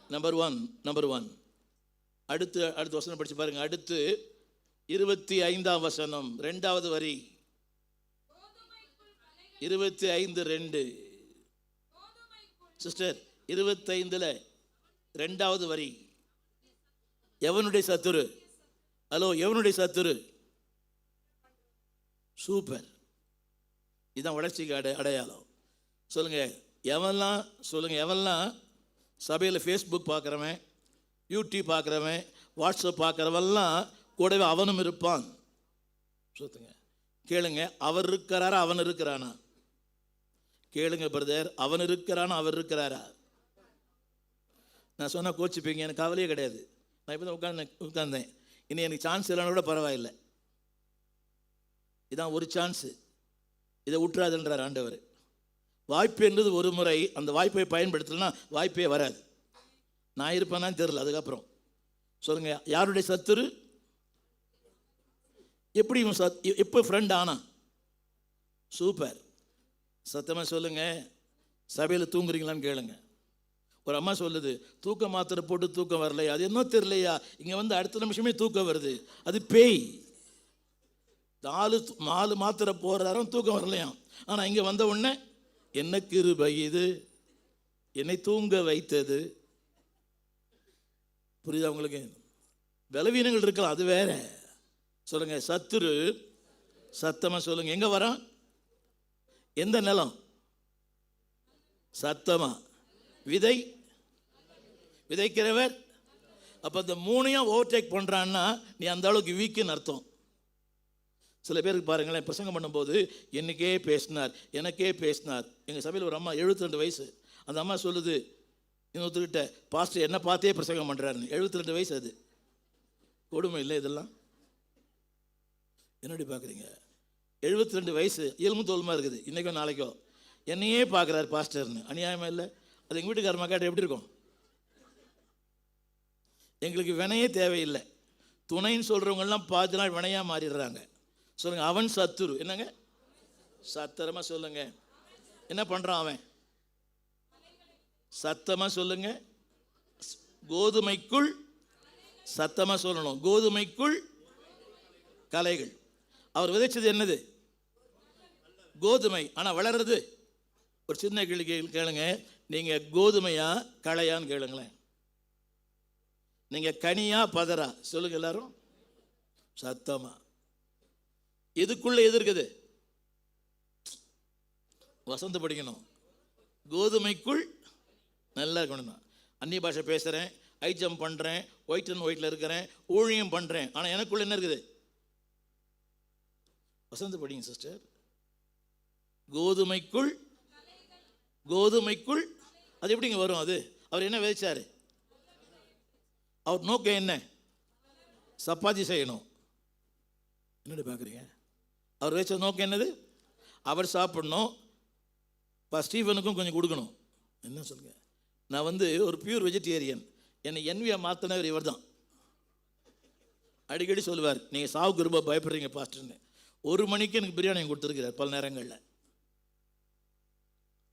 Number one. அடுத்து வசனம் படிச்சு பாருங்க. அடுத்து 25ஆம் வசனம், 2வது வரி. 25:2 சிஸ்டர், 25ல் 2வது வரி. எவனுடைய சத்துரு? ஹலோ, எவனுடைய சத்துரு? சூப்பர். இதுதான் வளர்ச்சிக்கு அடையாளம். சொல்லுங்க, எவன்லாம் சொல்லுங்க, எவன்லாம் சபையில் ஃபேஸ்புக் பார்க்குறவன், யூடியூப் பார்க்குறவன், வாட்ஸ்அப் பார்க்குறவெல்லாம் கூடவே அவனும் இருப்பான். சொல்லுங்க, கேளுங்க. அவர் இருக்கிறாரா, அவன் இருக்கிறானா? கேளுங்க பிரதர், அவன் இருக்கிறானா, அவர் இருக்கிறாரா? நான் சொன்னால் கோச்சிப்பீங்க, எனக்கு கவலையே கிடையாது. நான் இப்போ தான் உட்கார்ந்தேன். இனி எனக்கு சான்ஸ் இல்லைன்னா கூட பரவாயில்லை. இதான் ஒரு சான்ஸு, இதை விட்டுறாதுன்றார் ஆண்டவர். வாய்ப்பு என்பது ஒரு முறை, அந்த வாய்ப்பை பயன்படுத்தலைன்னா வாய்ப்பே வராது. நான் இருப்பேனான்னு தெரியல. அதுக்கப்புறம் சொல்லுங்க, யாருடைய சத்துரு? எப்படி எப்போ ஃப்ரெண்ட் ஆனா? சூப்பர். சத்தமாக சொல்லுங்க. சபையில் தூங்குறீங்களான்னு கேளுங்க. ஒரு அம்மா சொல்லுது, தூக்க மாத்திரை போட்டு தூக்கம் வரலையா? அது என்ன தெரியலையா, இங்கே வந்து அடுத்த நிமிஷமே தூக்கம் வருது. அது பேய். 4 மாத்திரை போடுறாரும் தூக்கம் வரலையாம். ஆனால் இங்கே வந்த உடனே என்ன கிருபை இது, என்னை தூங்க வைத்தது. புரியுதா உங்களுக்கு? பலவீனங்கள் இருக்கலாம், அது வேற. சொல்லுங்க, சத்துரு. சத்தமாக சொல்லுங்க, எங்கே வரான்? எந்த நிலம்? சத்தமா? விதைக்கிறவர். அப்போ இந்த 3ஐயும் ஓவர்டேக் பண்ணுறான்னா நீ அந்த அளவுக்கு வீக்குன்னு அர்த்தம். சில பேருக்கு பாருங்களேன், பிரசங்கம் பண்ணும்போது எனக்கே பேசினார். எங்கள் சபையில் ஒரு அம்மா 72 வயசு. அந்த அம்மா சொல்லுது இன்னொருத்தர்கிட்ட, பாஸ்டர் என்ன பார்த்தே பிரசங்கம் பண்ணுறாருன்னு. 72 வயசு. அது கொடுமை இல்லை? இதெல்லாம் என்னடி பார்க்குறீங்க? 72 வயசு, எலும்பு தோல்மா இருக்குது. இன்றைக்கோ நாளைக்கோ என்னையே பார்க்குறாரு பாஸ்டர்னு. அநியாயமாக இல்லை? அது எங்கள் வீட்டுக்கார மக்கள்கிட்ட எப்படி இருக்கும்? எங்களுக்கு வினையே தேவையில்லை. துணைன்னு சொல்கிறவங்கெல்லாம் 5 நாள் வினையாக மாறிடுறாங்க. சொல்லுங்க, அவன் சத்துரு. என்னங்க? சத்தரமாக சொல்லுங்க, என்ன பண்ணுறான் அவன்? சத்தமாக சொல்லுங்க. கோதுமைக்குள். சத்தமாக சொல்லணும், கோதுமைக்குள் களைகள். அவர் விதைச்சது என்னது? கோதுமை. ஆனால் வளர்றது ஒரு சின்ன கேள்வி கேளுங்க. நீங்கள் கோதுமையா களையான்னு கேளுங்களேன். நீங்கள் கனியா பதரா? சொல்லுங்க எல்லாரும் சத்தமா. எதுக்குள்ள எது இருக்குது? வசந்த படிக்கணும். கோதுமைக்குள் நல்லா இருக்கணும். அந்நிய பாஷை பேசுகிறேன், ஹை ஜம்ப் பண்ணுறேன், ஒயிட் அண்ட் ஒயிட்டில் இருக்கிறேன், ஊழியம் பண்ணுறேன், ஆனால் எனக்குள்ள என்ன இருக்குது? வசந்த படிங்க சிஸ்டர். கோதுமைக்குள் அது எப்படிங்க வரும்? அது அவர் என்ன விதைச்சாரு? அவர் நோக்கம் என்ன? சப்பாத்தி செய்யணும். என்னடி பார்க்குறீங்க? அவர் விதைச்ச நோக்கம் என்னது? அவர் சாப்பிடணும், ஸ்டீவனுக்கும் கொஞ்சம் கொடுக்கணும். என்ன சொல்லுங்க? நான் ஒரு பியூர் வெஜிடேரியன். என்னை என்வியா மாற்றினவர் இவர் தான். அடிக்கடி சொல்லுவார், நீங்கள் சாவுக்கு ரொம்ப பயப்படுறீங்க பாஸ்டர்னு. 1 மணிக்கு எனக்கு பிரியாணி கொடுத்துருக்கிறார் பல நேரங்களில்.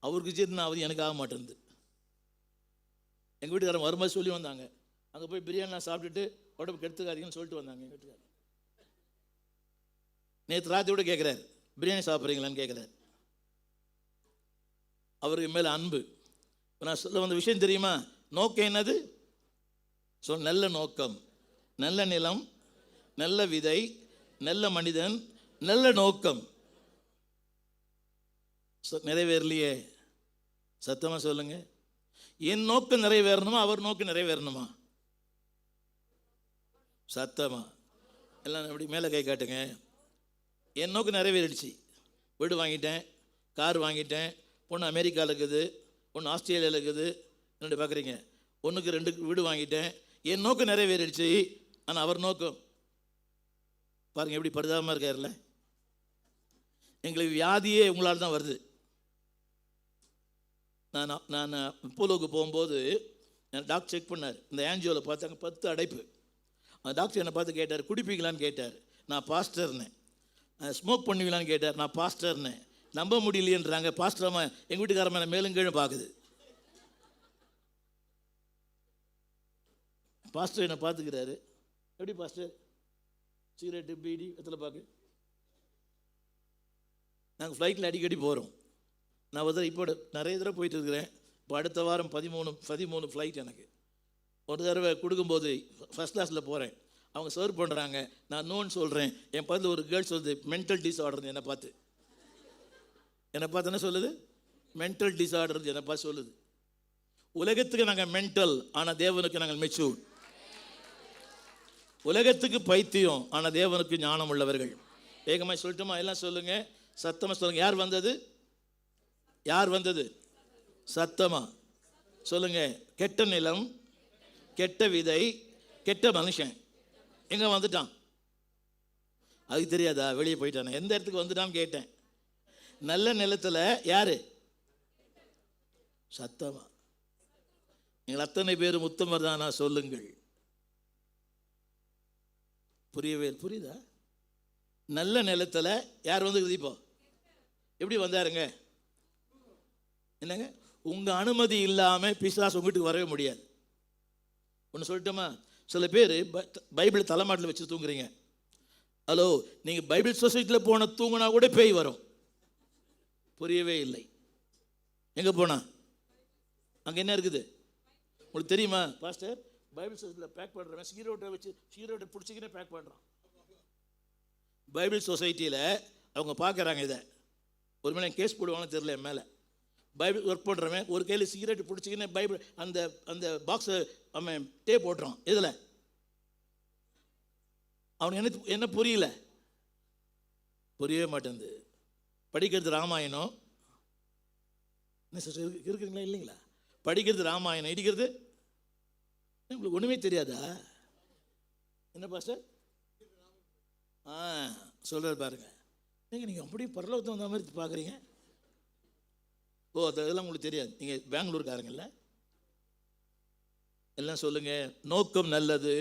அவருக்கு சேர்த்து எனக்கு ஆக மாட்டேருந்து. எங்கள் வீட்டுக்காரன் வரும்போது சொல்லி வந்தாங்க, அங்கே போய் பிரியாணி சாப்பிட்டுட்டு உடம்பு கெடுத்துக்காதீங்கன்னு சொல்லிட்டு வந்தாங்க எங்கள் வீட்டுக்காரர். நேற்று ராத்திரி கூட கேட்குறாரு, பிரியாணி சாப்பிட்றீங்களான்னு கேட்குறாரு. அவருக்கு மேலே அன்பு. நான் சொல்ல வந்த விஷயம் தெரியுமா? நோக்கம் என்னது? நல்ல நோக்கம், நல்ல நிலம், நல்ல விதை, நல்ல மனிதன், நல்ல நோக்கம். நிறைவேறலையே. சத்தமாக சொல்லுங்க. என் நோக்கம் நிறைவேறணுமா? அவர் நோக்கம் நிறைவேறணுமா? சத்தமா எல்லாம் அப்படி மேலே கை காட்டுங்க. என் நோக்கம் நிறைவேறிடுச்சு. வீடு வாங்கிட்டேன், கார் வாங்கிட்டேன், பொண்ணு அமெரிக்காவில் இருக்குது, ஒன்று ஆஸ்திரேலியாவில் இருக்குது. என்னென்னு பார்க்குறீங்க? 1க்கு 2 வீடு வாங்கிட்டேன். என் நோக்கம் நிறைவேறிடுச்சு. ஆனால் அவர் நோக்கம் பாருங்கள் எப்படி பரிதாபமாக இருக்காருல்ல. எங்களுக்கு வியாதியே உங்களால் தான் வருது. நான் அப்போலோவுக்கு போகும்போது டாக்டர் செக் பண்ணார். இந்த ஆன்ஜியோவில் பார்த்தாங்க 10 அடைப்பு. அந்த டாக்டர் என்னை பார்த்து கேட்டார், குடிப்பீங்களான்னு கேட்டார். நான் பாஸ்டர்னேன். ஸ்மோக் பண்ணுவீங்களான்னு கேட்டார். நான் பாஸ்டர்னேன். நம்ப முடியலையன்றாங்க. பாஸ்டர்மா எங்கள் வீட்டுக்காரமா மேலும் கீழும் பார்க்குது. பாஸ்டர் என்னை பார்த்துக்கிறாரு. எப்படி பாஸ்டர்? சிகரெட்டு பீடி எத்தனை பார்க்கு? நாங்கள் ஃப்ளைட்டில் அடிக்கடி போகிறோம். நான் இப்போ நிறைய தடவை போயிட்டு இருக்கிறேன். இப்போ அடுத்த வாரம் 13 ஃப்ளைட் எனக்கு. ஒரு தடவை கொடுக்கும்போது ஃபஸ்ட் கிளாஸில் போகிறேன். அவங்க சர்வ் பண்ணுறாங்க. நான் நோன்னு சொல்கிறேன். என் பக்கத்தில் ஒரு கேர்ள் சொல்லுது, மென்டல் டிஸார்டர். என்னை பார்த்து என்ன சொல்லுது? மென்டல் டிஸார்டர் என்னை பார்த்து சொல்லுது. உலகத்துக்கு நாங்கள் மென்டல், ஆனால் தேவனுக்கு நாங்கள் மெச்சூர். உலகத்துக்கு பைத்தியம், ஆனால் தேவனுக்கு ஞானம் உள்ளவர்கள். வேகமாக சொல்லட்டுமா? எல்லாம் சொல்லுங்க, சத்தமாக சொல்லுங்க. யார் வந்தது? சத்தமா சொல்லுங்க. கெட்ட நிலம், கெட்ட விதை, கெட்ட மனுஷன் எங்க வந்துட்டான்? அதுக்கு தெரியாதா? வெளியே போயிட்டானே. எந்த இடத்துக்கு வந்துட்டான்னு கேட்டேன். நல்ல நிலத்தில் யாரு? சத்தமா நீங்கள் அத்தனை பேரும் உத்தமர் தானா சொல்லுங்கள். புரியுதா? நல்ல நிலத்தில் யார் வந்து இப்போ எப்படி வந்தாருங்க? என்னங்க? உங்கள் அனுமதி இல்லாமல் பிசாசு உங்ககிட்ட வரவே முடியாது. ஒன்று சொல்லட்டுமா? சில பேர் பைபிள் தலைமாட்டில் வச்சு தூங்குறீங்க. ஹலோ, நீங்கள் பைபிள் சொசைட்டியில் போன தூங்கினா கூட பேய் வரும். புரியவே இல்லை. எங்கே போனா? அங்கே என்ன இருக்குது உங்களுக்கு தெரியுமா? பாஸ்டர், பைபிள் சொசைட்டியில் பேக் பண்ணுறவன் சீரோட்டை பிடிச்சிக்கினே பேக் பண்ணுறான். பைபிள் சொசைட்டியில் அவங்க பார்க்குறாங்க. இதை ஒரு மேலே கேஸ் போடுவாங்கன்னு தெரியல. என் மேலே பைபிள் ஒர்க் பண்ணுறவன் ஒரு கையில் சிகரெட் பிடிச்சிக்கினே பைபிள் அந்த பாக்ஸை அவன் டேப் போட்டுறான். இதில் அவனுக்கு என்ன புரியல? புரியவே மாட்டேங்குது. படிக்கிறது ராமாயணம். என்ன சார் இருக்குங்களா? இல்லைங்களா? படிக்கிறது ராமாயணம், இடிக்கிறது உங்களுக்கு ஒன்றுமே தெரியாதா? என்ன பாஸ்டர் சொல்கிறார் பாருங்க. நீங்கள் அப்படியே பரலோகத்தை வந்த மாதிரி பார்க்குறீங்க. ஓ, அதெல்லாம் உங்களுக்கு தெரியாது. நீங்கள் பெங்களூர்காரங்கல்ல. எல்லாம் சொல்லுங்கள். நோக்கம் நல்லது,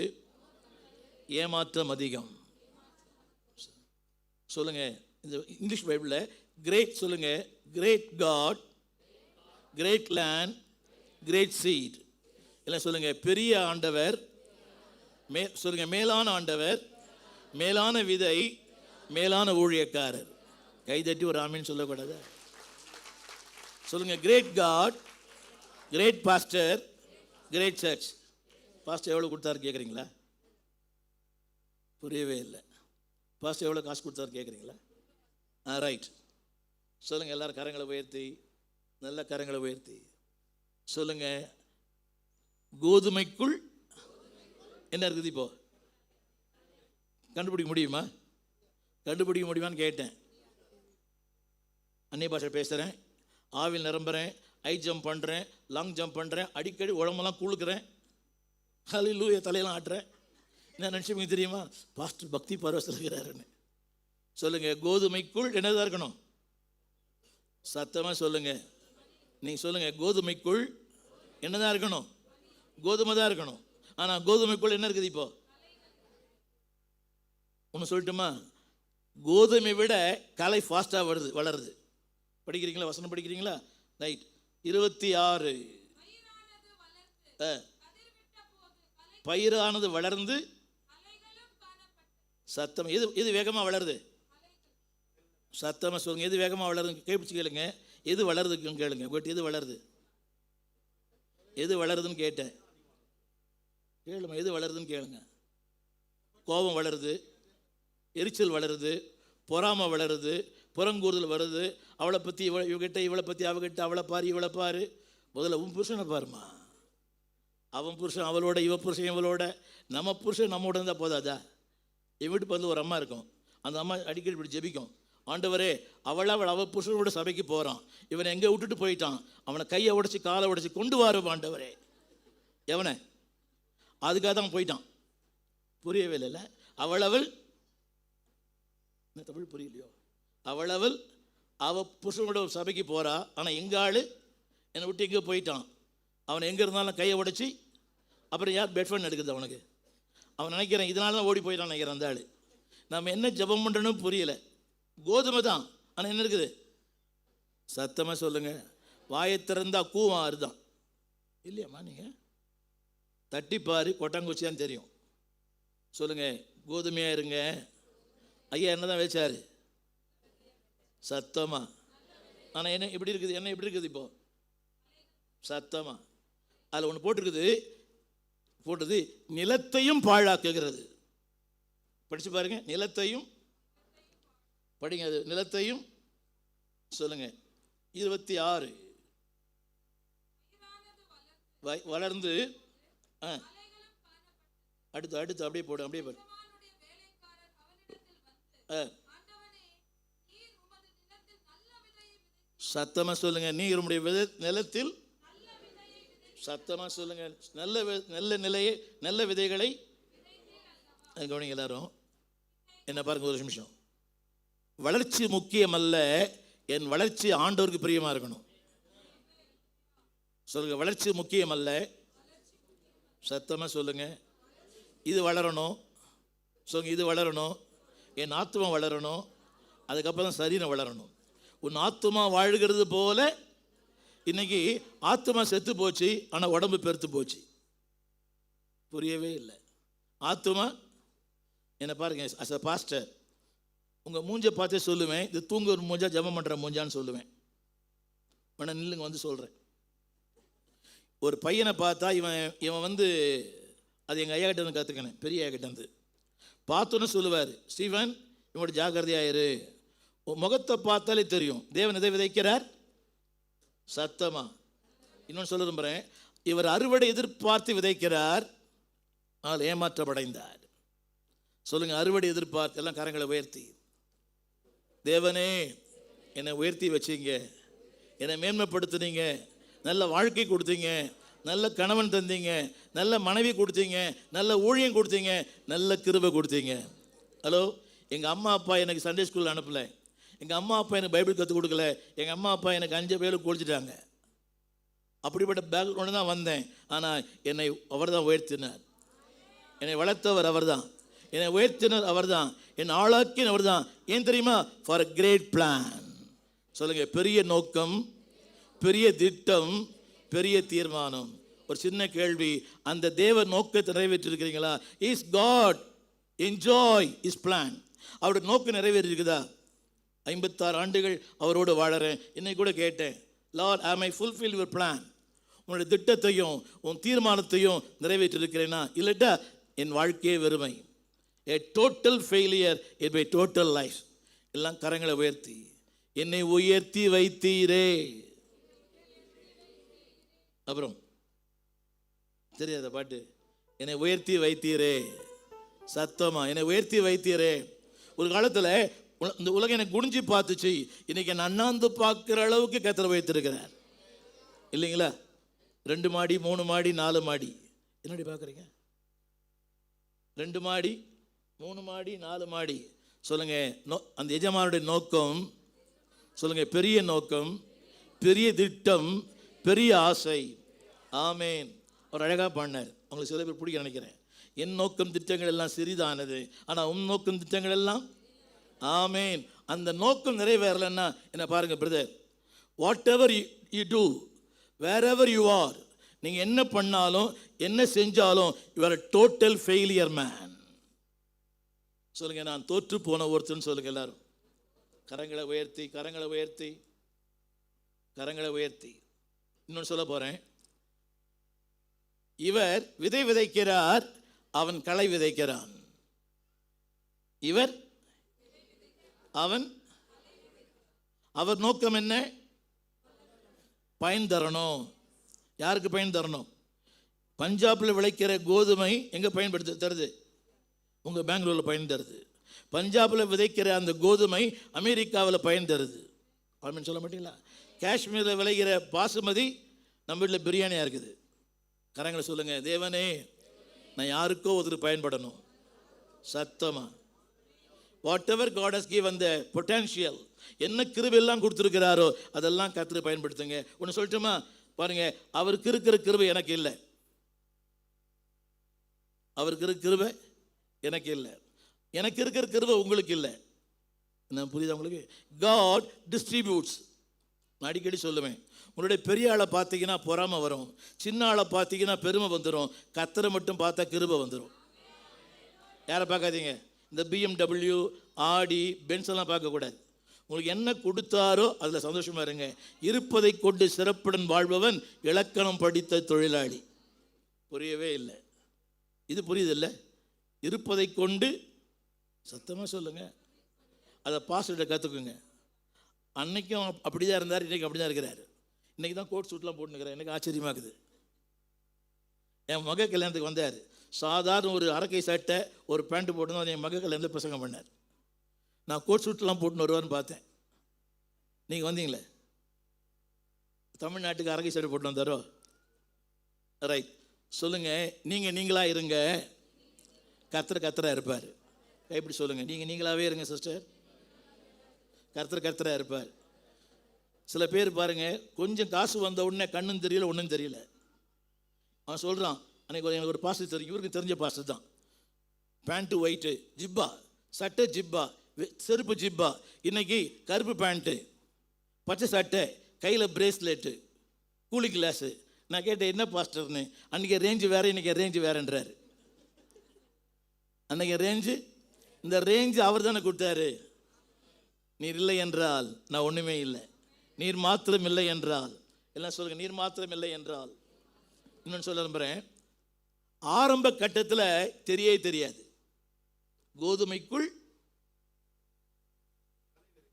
ஏமாற்றம் அதிகம். சொல்லுங்கள். இந்த இங்கிலீஷ் பைபிளில் கிரேட் சொல்லுங்கள். Great God, great land, great seat. எல்லாம் சொல்லுங்கள். பெரிய ஆண்டவர், சொல்லுங்கள். மேலான ஆண்டவர், மேலான விதை, மேலான ஊழியக்காரர். கைதட்டி ஒரு ஆமீன் சொல்லக்கூடாது? சொல்லுங்க. Great God, great pastor, great church. Pastor எவ்வளோ கொடுத்தாரு கேட்குறீங்களா? புரியவே இல்லை. பாஸ்டர் எவ்வளோ காசு கொடுத்தாரு கேட்குறீங்களா? ரைட். சொல்லுங்க எல்லாரும் கரங்களை உயர்த்தி, நல்ல கரங்களை உயர்த்தி சொல்லுங்க. கோதுமைக்குள் என்ன இருக்குது? இப்போ கண்டுபிடிக்க முடியுமா? கண்டுபிடிக்க முடியுமான்னு கேட்டேன். அந்நிய பாஷை பேசுகிறேன், ஆவில் நிரம்புறேன், ஹை ஜம்ப் பண்ணுறேன், லாங் ஜம்ப் பண்ணுறேன், அடிக்கடி உடம்பெல்லாம் குளுக்குறேன், ஹல்லேலூயா தலையெல்லாம் ஆட்டுறேன். என்ன நினச்சி தெரியுமா? பாஸ்டர் பக்தி பரவசத்தில் இருக்கிறாருன்னு. சொல்லுங்க, கோதுமைக்குள் என்னதான் இருக்கணும்? சத்தமாக சொல்லுங்க. நீங்கள் சொல்லுங்க, கோதுமைக்குள் என்னதான் இருக்கணும்? கோதுமை தான் இருக்கணும். ஆனால் கோதுமைக்குள் என்ன இருக்குது? இப்போ ஒன்று சொல்லட்டுமா? கோதுமை விட கலை ஃபாஸ்ட்டாக வளருது. படிக்கிறீங்களா? வசனம் படிக்கிறீங்களா? ரைட். 26 பயிரானது வளர்ந்து சத்தம் எது வேகமாக வளருது? சத்தமாக சொல்லுங்க, எது வேகமாக வளருது? கேப்பிச்சு கேளுங்க. எது வளருதுன்னு கேளுங்க. பட் எது வளருது? எது வளருதுன்னு கேட்டேன். கேளுங்க, எது வளருதுன்னு கேளுங்க. கோபம் வளருது, எரிச்சல் வளருது, பொறாமை வளருது, புறங்கூறுதல் வருது. அவளை பற்றி இவகிட்ட, இவளை பற்றி அவகிட்ட, அவளை பாரு இவளை பாரு. முதல்ல உன் புருஷனை பாருமா. அவன் புருஷன் அவளோட, இவ புருஷன் இவளோட. நம்ம புருஷன் நம்மோட இருந்தால் போதாதா? என் வீட்டு பக்கத்தில் ஒரு அம்மா இருக்கும். அந்த அம்மா அடிக்கடி இப்படி ஜெபிக்கும், ஆண்டவரே அவள் புருஷனோட சபைக்கு போகிறான், இவனை எங்கே விட்டுட்டு போயிட்டான், அவனை கையை உடைச்சி காலை உடைச்சி கொண்டு வரும் ஆண்டவரே. எவனை? அதுக்காக தான் போயிட்டான். புரியவே இல்லை. அவள் தமிழ் புரியலையோ? அவள் புருஷனோட சபைக்கு போகிறா. ஆனால் எங்கள் ஆள் என்னை விட்டு எங்கே போயிட்டான். அவனை எங்கே இருந்தாலும் கையை உடைச்சி அப்புறம் யார் பெட்ஃபண்ட் எடுக்குது அவனுக்கு? அவன் நினைக்கிறேன் இதனால தான் ஓடி போயிட்டான் நினைக்கிறேன் அந்த ஆள். நம்ம என்ன ஜெபம் பண்ணுறோன்னு புரியலை. கோதுமை தான், ஆனால் என்ன இருக்குது? சத்தமாக சொல்லுங்கள். வாயை திறந்தா கூவாறு தான் இல்லையாம்மா? நீங்கள் தட்டிப்பாரு கொட்டாங்குச்சியான்னு தெரியும். சொல்லுங்கள், கோதுமையாக இருங்க. ஐயா என்ன தான் வச்சாரு? சத்தமா. ஆனால் என்ன இப்படி இருக்குது? என்ன இப்படி இருக்குது? இப்போ சத்தமா அதில் ஒன்று போட்டது நிலத்தையும் பாழாக்குகிறது. படிச்சு பாருங்க. நிலத்தையும் படிங்க. அது நிலத்தையும் சொல்லுங்க. 26 வளர்ந்து அடுத்து அப்படியே போடு, அப்படியே போடு. சத்தமா சொல்லுங்க. நீர் உம்முடைய நிலத்தில், சத்தமா சொல்லுங்க, நல்ல விதைகளை கவனிங்க எல்லாரும். என்ன பாருங்க ஒரு நிமிஷம். வளர்ச்சி முக்கியம் அல்ல, என் வளர்ச்சி ஆண்டவருக்கு பிரியமா இருக்கணும். சொல்லுங்க, வளர்ச்சி முக்கியம் அல்ல. சத்தமா சொல்லுங்க. இது வளரணும். சொல்லுங்க, இது வளரணும். என் ஆத்மா வளரணும். அதுக்கப்புறம் தான் சரீரம் வளரணும். உன் ஆத்மா வாழ்கிறது போல இன்னைக்கு ஆத்மா செத்து போச்சு, ஆனால் உடம்பு பெருத்து போச்சு. புரியவே இல்லை. ஆத்மா என்ன பாருங்க. அஸ் அ பாஸ்டர் உங்கள் மூஞ்சை பார்த்தே சொல்லுவேன், இது தூங்குற மூஞ்சா ஜெபம் பண்ணுற மூஞ்சான்னு சொல்லுவேன். வேணா நில்லுங்க, வந்து சொல்கிறேன். ஒரு பையனை பார்த்தா இவன் வந்து, அது எங்கள் ஐயா கிட்ட வந்து கற்றுக்கினேன், பெரிய ஐயா கிட்ட வந்து பார்த்தோன்னு சொல்லுவார், ஸ்டீவன் இவனோட ஜாக்கிரதையாயிரு. முகத்தை பார்த்தாலே தெரியும் தேவன் எதை விதைக்கிறார். சத்தமா இன்னொன்று சொல்ல விரும்புகிறேன். இவர் அறுவடை எதிர்பார்த்து விதைக்கிறார், ஆனால் ஏமாற்றமடைந்தார். சொல்லுங்க, அறுவடை எதிர்பார்த்து. எல்லாம் கரங்களை உயர்த்தி, தேவனே என்னை உயர்த்தி வச்சிங்க, என்னை மேன்மைப்படுத்துனீங்க, நல்ல வாழ்க்கை கொடுத்தீங்க, நல்ல கணவன் தந்தீங்க, நல்ல மனைவி கொடுத்தீங்க, நல்ல ஊழியம் கொடுத்தீங்க, நல்ல கிருபை கொடுத்தீங்க. ஹலோ, எங்கள் அம்மா அப்பா எனக்கு சண்டே ஸ்கூலில் அனுப்பலை, எங்கள் அம்மா அப்பா எனக்கு பைபிள் கற்றுக் கொடுக்கல, எங்கள் அம்மா அப்பா எனக்கு 5 பேர் குளிச்சுட்டாங்க. அப்படிப்பட்ட பேக்ரவுண்டு தான் வந்தேன். ஆனால் என்னை அவர் தான் உயர்த்தினார். என்னை வளர்த்தவர் அவர் தான், என்னை உயர்த்தினர் அவர் தான், என் ஆளாக்கின் அவர் தான். ஏன் தெரியுமா? For a great plan. சொல்லுங்கள், பெரிய நோக்கம், பெரிய திட்டம், பெரிய தீர்மானம். ஒரு சின்ன கேள்வி, அந்த தேவ நோக்கத்தை நிறைவேற்றிருக்கிறீங்களா? Is God enjoy his plan? அவருடைய நோக்கம் நிறைவேறிருக்குதா? 56 ஆண்டுகள் அவரோடு வாழறேன். இன்னைக்கு கூட கேட்டேன், Lord am I fulfill your plan? உன்னுடைய திட்டத்தையும் உன் தீர்மானத்தையும் நிறைவேற்றிருக்கிறேனா? இல்லட்டா என் வாழ்க்கையே வெறுமை. a total failure in my total life. எல்லாம் கரங்களை உயர்த்தி, என்னை உயர்த்தி வைத்தீரே. அப்புறம் தெரியாத பாட்டு, என்னை உயர்த்தி வைத்தீரே. சத்தமா, என்னை உயர்த்தி வைத்தீரே. ஒரு காலத்தில் இந்த உலகம் எனக்கு குனிஞ்சு பார்த்துச்சு, இன்னைக்கு என்ன அண்ணாந்து பார்க்குற அளவுக்கு கர்த்தர் வைத்திருக்கிறார் இல்லைங்களா? 2 மாடி 3 மாடி 4 மாடி. என்னடி பார்க்குறீங்க? 2 மாடி 3 மாடி 4 மாடி. சொல்லுங்க, அந்த எஜமானுடைய நோக்கம் சொல்லுங்க, பெரிய நோக்கம், பெரிய திட்டம், பெரிய ஆசை. ஆமேன். ஒரு அழகாக பாடினார், உங்களுக்கு சில பேர் பிடிக்க நினைக்கிறேன். என் நோக்கம் திட்டங்கள் எல்லாம் சிறிதானது, ஆனால் உன் நோக்கம் திட்டங்கள் எல்லாம். ஆமேன். அந்த நோக்கம் நிறைவேறலைன்னா என்ன பாருங்க brother, whatever you do, wherever you are, நீங்கள் என்ன பண்ணாலும் என்ன செஞ்சாலும் you are a total failure man. சொல்லுங்க, நான் தோற்று போன ஒருத்தன் சொல்லுங்க எல்லாரும். கரங்களை உயர்த்தி, கரங்களை உயர்த்தி, கரங்களை உயர்த்தி. இன்னொன்று சொல்ல போறேன். இவர் விதை விதைக்கிறார், அவன் களை விதைக்கிறான். இவர் அவர் நோக்கம் என்ன? பயன் தரணும். யாருக்கு பயன் தரணும்? பஞ்சாபில் விளைக்கிற கோதுமை எங்கே பயன்படுத்த தருது? உங்கள் பெங்களூரில் பயன் தருது. பஞ்சாபில் விதைக்கிற அந்த கோதுமை அமெரிக்காவில் பயன் தருது. அப்படின்னு சொல்ல மாட்டீங்களா? காஷ்மீரில் விளைகிற பாசுமதி நம்ம வீட்டில் பிரியாணியாக இருக்குது. கரங்களை சொல்லுங்கள், தேவனே நான் யாருக்கோ ஒருத்தர் பயன்படணும். சத்தமாக, what ever God has given the potential, என்ன கிருபையெல்லாம் கொடுத்துருக்கிறாரோ அதெல்லாம் கர்த்தர் பயன்படுத்துங்க. ஒன்று சொல்லட்டுமா பாருங்க, அவருக்கு இருக்கிற கிருபை எனக்கு இல்லை. அவருக்கு இருக்கிற கிருபை எனக்கு இல்லை. எனக்கு இருக்கிற கிருபை உங்களுக்கு இல்லை. என்ன புரியுதா உங்களுக்கு? God distributes. நான் அடிக்கடி சொல்லுவேன், உங்களுடைய பெரிய ஆளை பார்த்தீங்கன்னா பொறாமை வரும், சின்ன ஆளை பார்த்தீங்கன்னா பெருமை வந்துடும், கர்த்தரை மட்டும் பார்த்தா கிருபை வந்துடும். யாரை பார்க்காதீங்க, இந்த BMW, ஆடி, பென்ஸ் எல்லாம் பார்க்கக்கூடாது. உங்களுக்கு என்ன கொடுத்தாரோ அதில் சந்தோஷமாக இருங்க. இருப்பதை கொண்டு சிறப்புடன் வாழ்பவன் இலக்கணம் படித்த தொழிலாளி. புரியவே இல்லை. இது புரியுதில்லை? இருப்பதை கொண்டு, சத்தமாக சொல்லுங்கள், அதை பாஸ்டர்கிட்ட கற்றுக்குங்க. அன்னைக்கும் அப்படி தான் இருந்தார், இன்றைக்கி அப்படி தான் இருக்கிறார். இன்றைக்கி தான் கோட் சூட்லாம் போட்டுனுக்கிறேன். எனக்கு ஆச்சரியமாக இருக்குது. என் மக கல்யாணத்துக்கு வந்தார், சாதாரண ஒரு அரக்கை சட்டை ஒரு பேண்ட்டு போட்டு தான் என் மக கல்யாணத்தில் பிரசங்கம் பண்ணார். நான் கோட் சூட்லாம் போட்டுன்னு வருவான்னு பார்த்தேன். நீங்கள் வந்தீங்களே, தமிழ்நாட்டுக்கு அரக்கை சட்டை போட்டு வந்தாரோ? ரைட். சொல்லுங்கள், நீங்கள் நீங்களாக இருங்க, கர்த்தராக இருப்பார். எப்படி சொல்லுங்கள், நீங்கள் நீங்களாகவே இருங்க சிஸ்டர், கர்த்தராக இருப்பார். சில பேர் பாருங்கள், கொஞ்சம் காசு வந்த உடனே கண்ணும் தெரியல ஒன்றும் தெரியல. அவன் சொல்கிறான், அன்றைக்கி எனக்கு ஒரு பாஸ்டர் தெரியும், இவருக்கு தெரிஞ்ச பாஸ்டர் தான். பேண்ட்டு ஒயிட்டு, ஜிப்பா, சட்டை ஜிப்பா, செருப்பு ஜிப்பா, இன்னைக்கு கருப்பு பேண்ட்டு, பச்சை சட்டை, கையில் பிரேஸ்லெட்டு, கூலி கிளாஸு. நான் கேட்டேன், என்ன பாஸ்டர்னு? அன்றைக்கி ரேஞ்சு வேறு, இன்றைக்கி ரேஞ்சு வேறுன்றார். அன்றைக்கி ரேஞ்சு, இந்த ரேஞ்சு அவர் தானே கொடுத்தாரு. நீர் இல்லை என்றால் நான் ஒன்றுமே இல்லை, நீர் மாத்திரம் இல்லை என்றால், எல்லாம் சொல்லுங்கள், நீர் மாத்திரம் இல்லை என்றால். இன்னொன்று சொல்ல நம்புகிறேன், ஆரம்ப கட்டத்தில் தெரியாது, கோதுமைக்குள்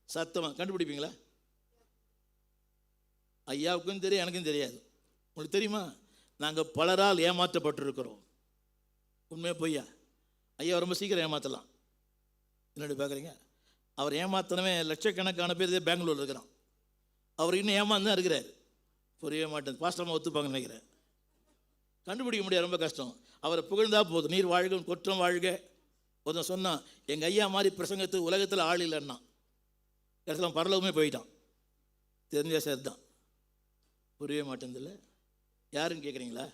சத்தமாக கண்டுபிடிப்பீங்களா? ஐயாவுக்கும் தெரியும், எனக்கும் தெரியாது. உங்களுக்கு தெரியுமா, நாங்கள் பலரால் ஏமாற்றப்பட்டிருக்கிறோம். உண்மையாக பொய்யா? ஐயா ரொம்ப சீக்கிரம் ஏமாற்றலாம். என்னடி பார்க்குறீங்க? அவர் ஏமாத்தினவே லட்சக்கணக்கான பேர் பெங்களூரில் இருக்கிறான். அவர் இன்னும் ஏமாந்து தான் இருக்கிறார். புரியவே மாட்டேன். பாஸ்டர்மா ஒத்துப்பாங்கன்னு நினைக்கிறேன். கண்டுபிடிக்க முடியாது, ரொம்ப கஷ்டம். அவரை புகழ்ந்தா போதும், நீர் வாழ்க குற்றம் வாழ்க. ஒருத்தன் சொன்னான், எங்கள் ஐயா மாதிரி பிரசங்கத்துக்கு உலகத்தில் ஆள் இல்லைன்னா, இடத்துல பரலவுமே போயிட்டான். தெரிஞ்ச சார் தான். புரியவே மாட்டேன்தில்ல. யாருன்னு கேட்குறீங்களா?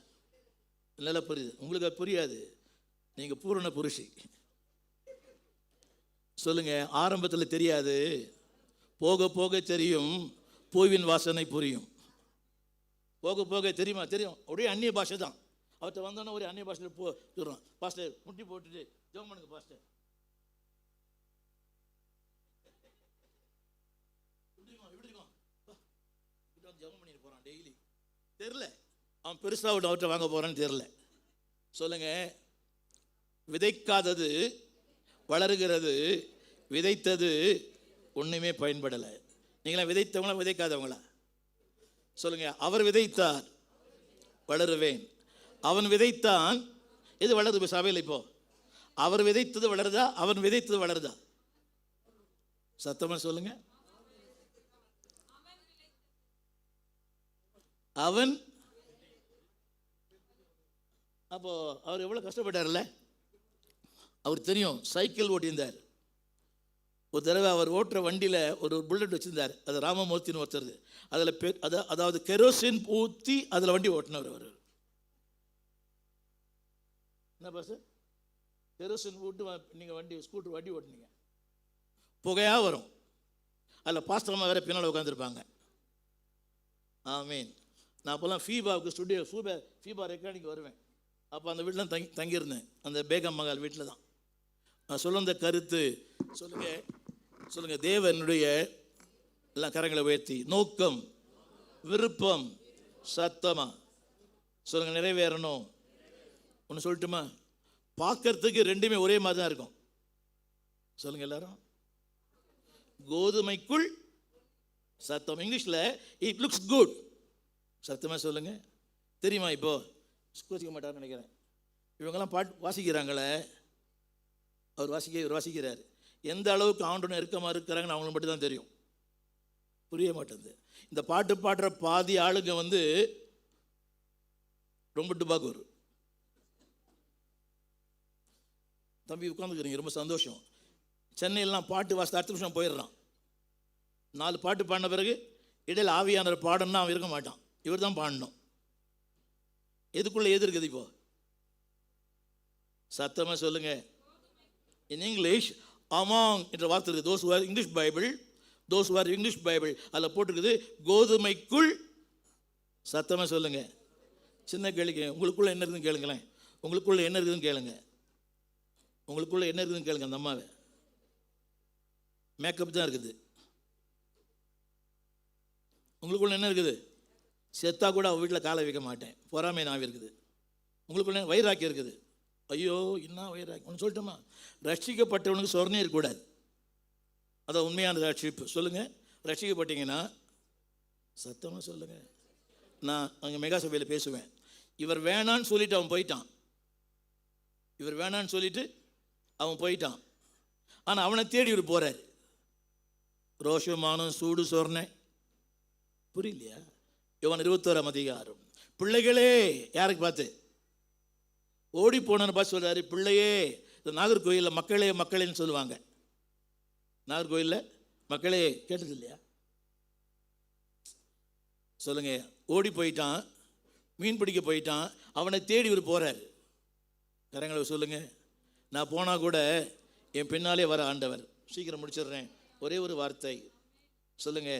இல்லை புரியுது, உங்களுக்கு அது புரியாது. நீங்கள் பூரண புருஷி. சொல்லுங்க, ஆரம்பத்தில் தெரியாது, போக போக தெரியும், பூவின் வாசனை புரியும். போக போக தெரியுமா? தெரியும். அப்படியே அந்நிய பாஷை தான். அவர்கிட்ட வந்தோன்னா ஒரு அந்நிய பாஷையில் சொல்கிறோம், பாஸ்டர் முட்டி போட்டுட்டு ஜெபம் பண்ணுங்க பாஸ்டர். ஜெபம் பண்ணிட்டு போகிறான் டெய்லி. தெரில அவன் பெருசாக அவர்கிட்ட வாங்க போகிறான்னு தெரில. சொல்லுங்க, விதைக்காதது வளருகிறது, விதைத்தது ஒன்றுமே பயன்படலை. நீங்களாம் விதைத்தவங்களா விதைக்காதவங்களா சொல்லுங்க. அவர் விதைத்தார், வளருவேன். அவன் விதைத்தான், இது வளருது சபையில். இப்போ அவர் விதைத்தது வளருதா, அவன் விதைத்தது வளருதா? சத்தமா சொல்லுங்க. அவன். அப்போ அவர் எவ்வளவு கஷ்டப்பட்டார்ல. அவர் தெரியும், சைக்கிள் ஓட்டியிருந்தார். ஒரு தடவை அவர் ஓட்டுற வண்டியில் ஒரு புல்லட் வச்சுருந்தார். அது ராமமூர்த்தின்னு ஒருத்தர். அதில் அதாவது கெரோசின் ஊற்றி அதில் வண்டி ஓட்டினவர் அவர். என்ன பாஸ், கெரோசின் ஊட்டு நீங்கள் வண்டி ஸ்கூட்டர் வண்டி ஓட்டினீங்க, புகையாக வரும். அதில் பாஸ்டர்மா வேறு பின்னால் உட்காந்துருப்பாங்க. ஆமீன். நான் அப்போல்லாம் ஃபீபாவுக்கு ஸ்டுடியோ ஃபீபா ரெக்கார்டிங் வருவேன். அப்போ அந்த வீட்டில் தங்கியிருந்தேன், அந்த பேகம் மகால் வீட்டில் தான். நான் சொல்ல அந்த கருத்து சொல்லுங்க. தேவனுடைய எல்லாம் கரங்களை உயர்த்தி, நோக்கம், விருப்பம், சத்தமா சொல்லுங்க, நிறைவேறணும். ஒன்று சொல்லட்டுமா? பார்க்கறதுக்கு ரெண்டுமே ஒரே மாதிரி தான் இருக்கும். சொல்லுங்க எல்லாரும். கோதுமைக்குள் சத்தம். இங்கிலீஷில் இட் லுக்ஸ் குட். சத்தமாக சொல்லுங்க. தெரியுமா? இப்போ கோச்சிக்க மாட்டார்னு நினைக்கிறேன். இவங்கெல்லாம் பாட்டு வாசிக்கிறாங்களே, அவர் வாசிக்கிறார். எந்த அளவுக்கு ஆண்டவன் நெருக்கமாக இருக்கிறாங்கன்னு அவங்களுக்கு மட்டும் தான் தெரியும். புரிய மாட்டேங்குது. இந்த பாட்டு பாடுற பாதி ஆளுங்க வந்து ரொம்ப டுபாக்கூர். தம்பி உட்காந்துக்கிறீங்க, ரொம்ப சந்தோஷம். சென்னையிலாம் பாட்டு வாசித்து அடுத்த நிமிஷம் போயிடுறான். 4 பாட்டு பாடின பிறகு இடையில் ஆவியானவர் பாடணும்னா அவன் இருக்க மாட்டான், இவர் தான் பாடணும். எதுக்குள்ள எது இருக்குது இப்போ? சத்தமாக சொல்லுங்க. இன் இங்கிலீஷ் அமாங் என்ற வார்த்தை இருக்குது. தோஸ் ஆர் இங்கிலீஷ் பைபிள் அதில் போட்டிருக்குது கோதுமைக்குள். சத்தமாக சொல்லுங்க. சின்ன கேள்வி, உங்களுக்குள்ள என்ன இருக்குதுன்னு கேளுங்களேன். உங்களுக்குள்ள என்ன இருக்குதுன்னு கேளுங்க. உங்களுக்குள்ள என்ன இருக்குதுன்னு கேளுங்க. அந்த அம்மாவை மேக்கப் தான் இருக்குது. உங்களுக்குள்ள என்ன இருக்குது? செத்தா கூட அவள் வீட்டில் காலை வைக்க மாட்டேன், பொறாமை நாவி இருக்குது. உங்களுக்குள்ள வைராக்கியம் இருக்குது. ஐயோ இன்னும் வைராக்கியம். ஒன்று சொல்லட்டுமா? ரட்சிக்கப்பட்டவனுக்கு சொர்ணம் இருக்கக்கூடாது. அதான் உண்மையான ரட்சிப்பு. சொல்லுங்கள். ரட்சிக்கப்பட்டீங்கன்னா சத்தமாக சொல்லுங்கள். நான் அங்கே மெகா சபையில் பேசுவேன். இவர் வேணான்னு சொல்லிட்டு அவன் போயிட்டான். ஆனால் அவனை தேடி இவர் போகிறார். ரோஷமானம் சூடு சொர்ண புரியலையா? யோவான் 21ஆம் அதிகாரம். பிள்ளைகளே, யாருக்கு பார்த்து? ஓடி போனன்னு பார்த்து சொல்கிறாரு, பிள்ளையே. இந்த நாகர்கோயிலில் மக்களேன்னு சொல்லுவாங்க. நாகர்கோயிலில் மக்களே கேட்டது இல்லையா? சொல்லுங்க. ஓடி போயிட்டான், மீன் பிடிக்க போயிட்டான், அவனை தேடி இவர் போகிறார். கரங்களை சொல்லுங்க. நான் போனால் கூட என் பின்னாலே வர ஆண்டவர். சீக்கிரம் முடிச்சிடுறேன். ஒரே ஒரு வார்த்தை சொல்லுங்க.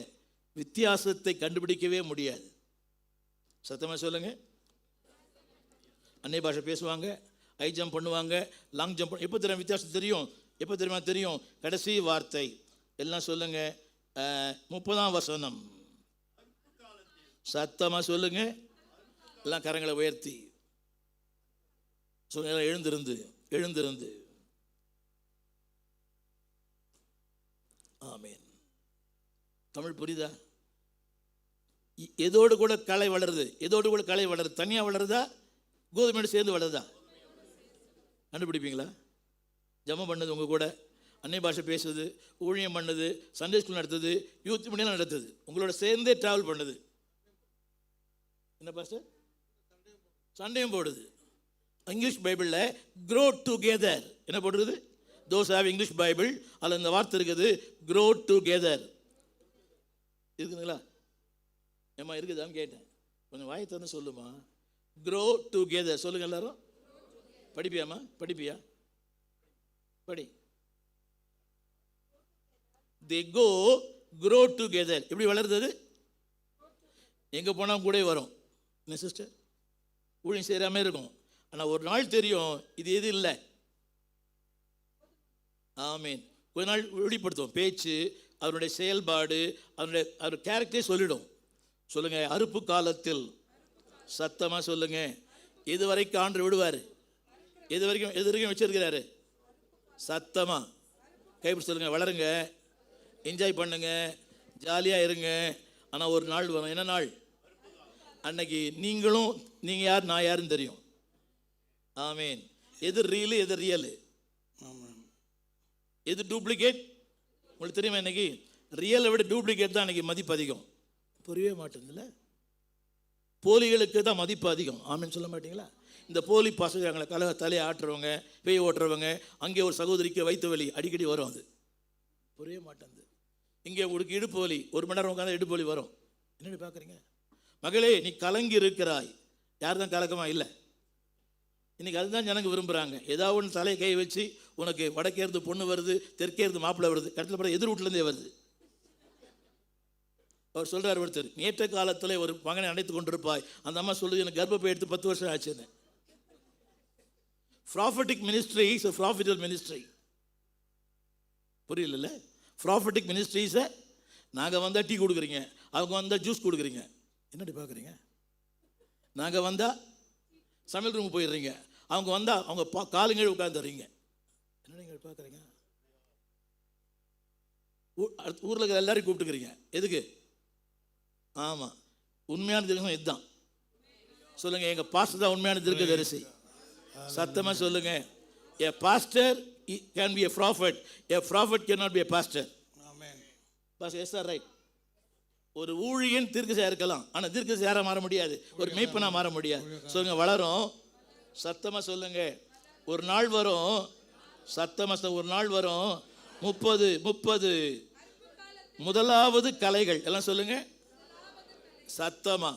வித்தியாசத்தை கண்டுபிடிக்கவே முடியாது. சத்தமாக சொல்லுங்க. அன்னை பாஷை பேசுவாங்க, ஹை ஜம்ப் பண்ணுவாங்க, லாங் ஜம்ப். எப்போ தெரியும் வித்தியாசம் தெரியும்? எப்போ தெரியும்? கடைசி வார்த்தை எல்லாம் சொல்லுங்க. 30ஆம் வசனம். சத்தமாக சொல்லுங்க. எல்லாம் கரங்களை உயர்த்தி சொல்லுங்க. எழுந்திருந்து. ஆமீன். தமிழ் புரியுதா? எதோடு கூட களை வளருது? தனியாக வளருதா, கோதுமையோடு சேர்ந்து வளருதா? கண்டுபிடிப்பீங்களா? ஜெபம் பண்ணது உங்கள் கூட, அன்னை பாஷை பேசுது, ஊழியம் பண்ணது, சண்டே ஸ்கூல் நடத்துது, யூத் மீடியம் நடத்துது, உங்களோட சேர்ந்தே ட்ராவல் பண்ணுது. என்ன பாஸ்டர்? சண்டையும் போடுது. இங்கிலீஷ் பைபிளில் க்ரோ டுகெதர் என்ன போடுறது? தோஸ் ஹேவ் இங்கிலீஷ் பைபிள், அதில் இந்த வார்த்தை இருக்குது, க்ரோ டுகெதர். இருக்குதுங்களா? ஏம்மா இருக்குதான்னு கேட்டேன். கொஞ்சம் வாயை திறந்து சொல்லுமா. க்ரோ டுகெதர் சொல்லுங்க எல்லாரும். படிப்பியாம்மா? படிப்பியா? படி. they grow together. எப்படி வளருது? எங்கே போனால் கூட வரும். என்ன சிஸ்டர்? ஊழியம் செய்கிறாமே இருக்கும். ஆனால் ஒரு நாள் தெரியும் இது எது இல்லை. ஆமீன். கொஞ்ச நாள் வெளிப்படுத்தும். பேச்சு, அவருடைய செயல்பாடு, அவர் கேரக்டரே சொல்லிடும். சொல்லுங்க. அறுப்பு காலத்தில் சத்தமாக சொல்லுங்க. எது வரைக்கும் ஆண்டு விடுவார்? எது வரைக்கும் வச்சிருக்கிறாரு? சத்தமாக கைப்பிடி சொல்லுங்க. வளருங்க, என்ஜாய் பண்ணுங்க, ஜாலியாக இருங்க. ஆனால் ஒரு நாள் வரும். என்ன நாள்? அன்னைக்கு நீங்கள் யார் நான் யாருன்னு தெரியும். ஆமேன். எது ரீலு எது ரியலு, எது டூப்ளிகேட் உங்களுக்கு தெரியுமா? இன்னைக்கு ரியலை விட டூப்ளிகேட் தான் அன்னைக்கு மதிப்பு அதிகம். புரியவே மாட்டேங்குதுல்ல. போலிகளுக்கு தான் மதிப்பு அதிகம். ஆமேன்னு சொல்ல மாட்டீங்களா? இந்த போலி பசங்களை தலையை ஆட்டுறவங்க, பேய் ஓட்டுறவங்க, அங்கே ஒரு சகோதரிக்கு வயிற்று வலி அடிக்கடி வரும். அது புரியவே மாட்டேங்குது. இங்கே உங்களுக்கு இடுப்பு வலி, 1 மணி நேரம் உட்காந்து இடுப்பு வலி வரும். என்னென்னு பார்க்குறீங்க? மகளே, நீ கலங்கி இருக்கிறாய். யார் தான் கலக்கமா இல்லை? இன்றைக்கி அதுதான் ஜனங்க விரும்புகிறாங்க. ஏதாவது ஒன்று தலையை கை வச்சு, உனக்கு வடக்கேருந்து பொண்ணு வருது, தெற்கேருந்து மாப்பிள்ளை வருது, இடத்துல படம் எதிர் வீட்டிலேருந்தே வருது. அவர் சொல்கிறார், ஒருத்தர் நேற்ற காலத்தில் ஒரு மகனை அணைத்து கொண்டிருப்பாய். அந்த அம்மா சொல்லுது, எனக்கு கர்ப்பப்பை எடுத்து 10 வருஷம் ஆச்சுன்னு. Prophetic ministry is a profitable ministry. புரியல? ப்ராஃபட்டிக் மினிஸ்ட்ரிஸை நாங்கள் வந்தால் டீ கொடுக்குறீங்க, அவங்க வந்தால் ஜூஸ் கொடுக்குறீங்க. என்னடி பார்க்குறீங்க? நாங்கள் வந்தால் சமையல் ரூமுக்கு போயிடுறீங்க, அவங்க வந்தால் அவங்க காலுங்க உட்காந்துறீங்க. என்ன நீங்கள் பார்க்குறீங்க? ஊரில் இருக்கிற எல்லாரையும் கூப்பிட்டுக்கிறீங்க. எதுக்கு? ஆமாம், உண்மையான தரிசனம் இதுதான். சொல்லுங்கள், எங்கள் பாஸ்டர் தான் உண்மையான தீர்க்கதரிசி. சத்தமாக சொல்லுங்கள். A pastor can be a prophet. A prophet cannot be a pastor. Amen. Pastor, yes sir, right. ஒரு ஊழியன் தீர்க்கதரிசியா இருக்கலாம், ஆனால் தீர்க்கதரிசியா யாரா மாற முடியாது. ஒரு மேய்ப்பனா மாற முடியாது. சொல்லுங்க, வளரும். சத்தமாக சொல்லுங்க. ஒரு நாள் வரும். சத்தமாக ஒரு நாள் வரும். 30 முதலாவது கலைகள் எல்லாம் சொல்லுங்க. சத்தமா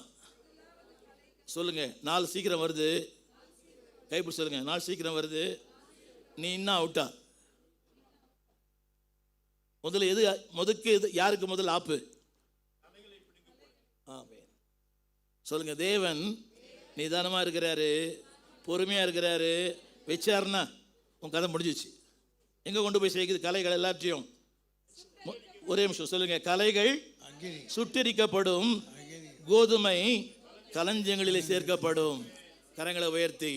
சொல்லுங்க. நாள் சீக்கிரம் வருது. கைப்பிடி சொல்லுங்க. நாள் சீக்கிரம் வருது. நீ இன்னும் அவுட்டா? முதல்ல எது எது யாருக்கு முதல் ஆப்பு? ஆமென். சொல்லுங்க. தேவன் நிதானமாக இருக்கிறாரு, பொறுமையாக இருக்கிறாரு. வச்சாருன்னா உன் கதை முடிஞ்சிச்சு. எங்கே கொண்டு போய் சேர்க்குது? கலைகள் எல்லாத்தையும். ஒரே நிமிஷம் சொல்லுங்க. கலைகள் சுட்டரிக்கப்படும், கோதுமை களஞ்சியங்களிலே சேர்க்கப்படும். கரங்களை உயர்த்தி.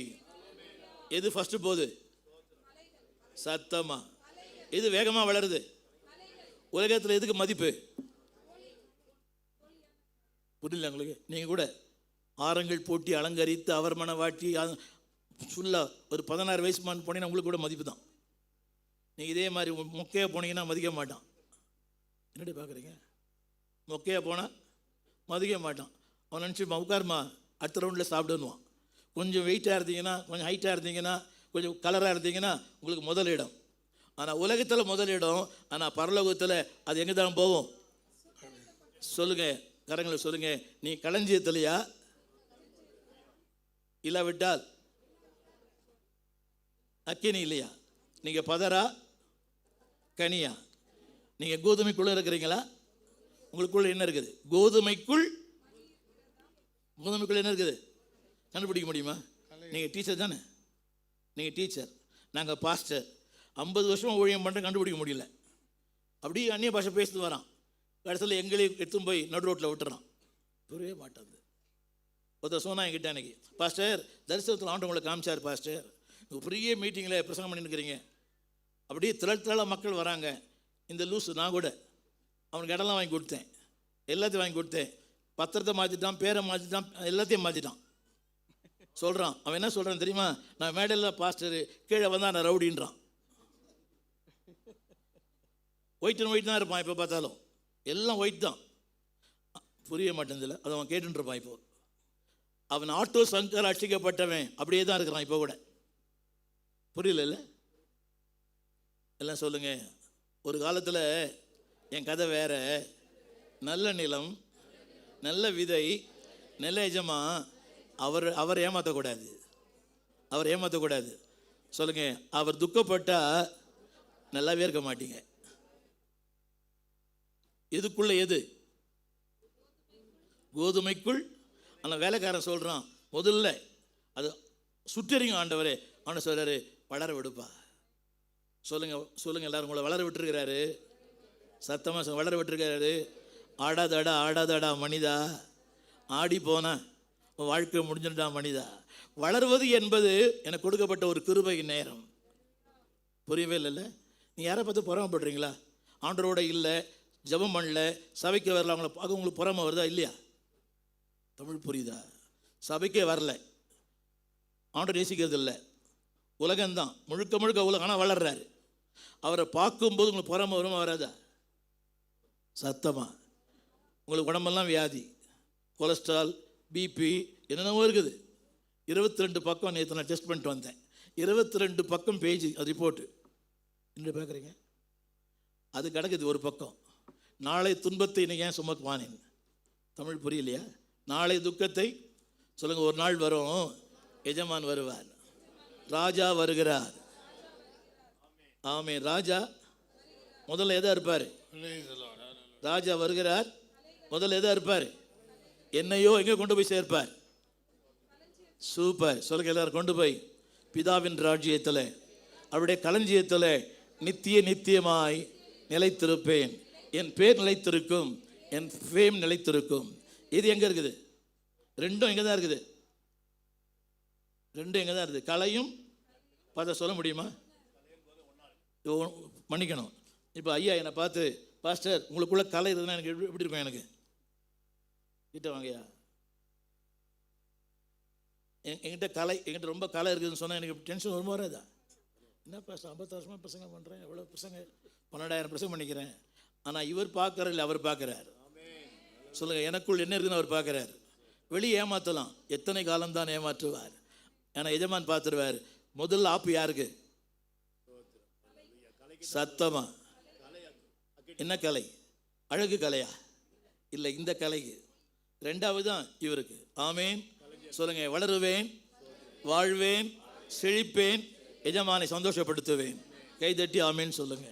எது ஃபர்ஸ்ட் போகுது? சத்தமா. எது வேகமாக வளருது? உலகத்தில் எதுக்கு மதிப்பு? புரியல உங்களுக்கு? நீங்கள் கூட ஆரங்கள் போட்டி அலங்கரித்து அவர் மனவாட்டி ஃபுல்லாக ஒரு 16 வயசு போனீங்கன்னா உங்களுக்கு கூட மதிப்பு தான். நீங்கள் இதே மாதிரி மொக்கையாக போனீங்கன்னா மதிக்க மாட்டான். என்னடி பார்க்குறீங்க? மொக்கையாக போனால் மதிக்க மாட்டான். அவன் நினச்சி உட்காருமா, அடுத்த ரவுண்டில் சாப்பிடுவான். கொஞ்சம் வெயிட்டாக இருந்தீங்கன்னா, கொஞ்சம் ஹைட்டாக இருந்தீங்கன்னா, கொஞ்சம் கலராக இருந்தீங்கன்னா உங்களுக்கு முதல் இடம். ஆனால் உலகத்தில் முதல் இடம். ஆனால் பரலோகத்தில் அது எங்கே தான் போகும்? சொல்லுங்கள், கரங்களை சொல்லுங்கள். நீ களஞ்சியத்திலையா, இல்லாவிட்டால் அக்கினி இல்லையா? நீங்கள் பதரா கனியா? நீங்கள் கோதுமைக்குள்ளே இருக்கிறீங்களா? உங்களுக்குள்ள என்ன இருக்குது? கோதுமைக்குள் என்ன இருக்குது? கண்டுபிடிக்க முடியுமா? நீங்கள் டீச்சர் தானே? நீங்கள் டீச்சர், நாங்கள் பாஸ்டர். 50 வருஷம் ஊழியம் பண்ணுற கண்டுபிடிக்க முடியல. அப்படியே அந்நிய பாஷை பேசிட்டு வரான். கடைசியில் எங்களையும் எடுத்துன்னு போய் நடு ரோட்டில் விட்டுறான். புரியவே மாட்டாது. ஒருத்தர் சொன்னா என்கிட்ட அன்னைக்கு, பாஸ்டர் தரிசனத்தில் ஆண்டவங்களை காமிச்சார் பாஸ்டர், பெரிய மீட்டிங்கில் பிரசங்கம் பண்ணிட்டு இருக்கிறீங்க, அப்படியே திரளாக மக்கள் வராங்க. இந்த லூஸு நான் கூட அவனுக்கு இடம்லாம் வாங்கி கொடுத்தேன், எல்லாத்தையும் வாங்கி கொடுத்தேன். பத்திரத்தை மாற்றிட்டான், பேரை மாற்றிட்டான், எல்லாத்தையும் மாற்றிட்டான். சொல்கிறான். அவன் என்ன சொல்கிறான் தெரியுமா? நான் மேடையில் பாஸ்டர், கீழே வந்தால் நான் ரவுடின்றான். ஒயிட் தான் இருப்பான். இப்போ பார்த்தாலும் எல்லாம் ஒயிட் தான். புரிய மாட்டேங்குதுல. அதை அவன் கேட்டுருப்பான். இப்போ அவன் ஆட்டோ சங்கர் அடிக்கப்பட்டவன் அப்படியே தான் இருக்கிறான் இப்போ கூட. புரியல? எல்லாம் சொல்லுங்க. ஒரு காலத்தில் என் கதை வேற. நல்ல நிலம், நல்ல விதை, நல்ல எஜமா. அவர் ஏமாற்றக்கூடாது. அவர் ஏமாற்றக்கூடாது. சொல்லுங்க. அவர் துக்கப்பட்டா நல்லாவே இருக்க மாட்டீங்க. எதுக்குள்ள எது? கோதுமைக்குள். ஆனால் வேலைக்காரன் சொல்கிறான், முதல்ல அது சுற்றறிங்க ஆண்டவரே. ஆண்டவர் சொல்கிறாரு, வளர விடுப்பா. சொல்லுங்க எல்லாரும். உங்களை வளர விட்டுருக்கிறாரு. சத்தமாக வளர விட்டுருக்கிறாரு. ஆடாதடா மனிதா, ஆடி போனா உன் வாழ்க்கை முடிஞ்சுட்டா மனிதா. வளர்வது என்பது எனக்கு கொடுக்கப்பட்ட ஒரு கிருபை நேரம். புரியவே இல்லைல்ல? நீ யாரை பார்த்து பொறாமப்படுறீங்களா? ஆண்டவரோட இல்லை, ஜெபம் பண்ணல, சபைக்கு வரல, அவங்கள பார்க்க உங்களுக்கு பொறாமை வருதா இல்லையா? தமிழ் புரியுதா? சபைக்கே வரல, ஆண்டவர் நேசிக்கிறது இல்லை, உலகம்தான் முழுக்க முழுக்க உலகம். ஆனால் வளர்றாரு. அவரை பார்க்கும்போது உங்களுக்கு பொறாமை வருமா வராதா? சத்தமா. உங்களுக்கு உடம்பெல்லாம் வியாதி, கொலஸ்ட்ரால், பிபி, என்னென்னவோ இருக்குது. 22 பக்கம் நேற்று நான் டெஸ்ட் பண்ணிட்டு வந்தேன். 22 பக்கம் பேஜ் ரிப்போர்ட்டு. என்ன பார்க்குறீங்க? அது கிடக்குது ஒரு பக்கம். நாளை துன்பத்தை இன்னைக்கு ஏன் சுமக்குவானேன்? தமிழ் புரியலையா? நாளை துக்கத்தை சொல்லுங்கள். ஒரு நாள் வரும், எஜமான் வருவார், ராஜா வருகிறார். ஆமே. ராஜா முதல்ல எதா இருப்பார்? ராஜா வருகிறார், முதல்ல எதா இருப்பார்? என்னையோ எங்கே கொண்டு போய் சேர்ப்பார்? சூப்பர். சொல்லுங்க எல்லாரும். கொண்டு போய் பிதாவின் ராஜ்யத்தில், அவருடைய களஞ்சியத்தில் நித்திய நித்தியமாய் நிலைத்திருப்பேன். என் பேர் நிலைத்திருக்கும், என் ஃபேம் நிலைத்திருக்கும். இது எங்கே இருக்குது? ரெண்டும் எங்கே தான் இருக்குது? ரெண்டும் எங்கே தான் இருக்குது? கலையும் பார்த்தா சொல்ல முடியுமா? மன்னிக்கணும். இப்போ ஐயா என்னை பார்த்து, பாஸ்டர் உங்களுக்குள்ள கலை இருக்குதுன்னா எனக்கு எப்படி இருக்கும்? எனக்கு கிட்ட வாங்கய்யா, என்கிட்ட கலை, என்கிட்ட ரொம்ப கலை இருக்குதுன்னு சொன்னால் எனக்கு டென்ஷன் வருமா வராதா? என்ன பாஸ்டர் 56 வருஷமாக பசங்க பண்ணுறேன், எவ்வளோ பசங்க, 12,000 பசங்க பண்ணிக்கிறேன். ஆனால் இவர் பார்க்குறாரு இல்லை, அவர் பார்க்குறாரு. சொல்லுங்கள், எனக்குள் என்ன இருக்குதுன்னு அவர் பார்க்குறாரு. வெளியே ஏமாற்றலாம், எத்தனை காலம்தான் ஏமாற்றுவார்? ஏன்னா எஜமான் பார்த்துருவார். முதல்ல ஆப்பு யாருக்கு? சத்தமா. என்ன கலை? அழகு கலையா? இல்லை, இந்த கலைக்கு. ரெண்டாவது தான் இவருக்கு. ஆமேன். சொல்லுங்க. வளருவேன், வாழ்வேன், செழிப்பேன், எஜமானை சந்தோஷப்படுத்துவேன். கைதட்டி ஆமேன் சொல்லுங்க.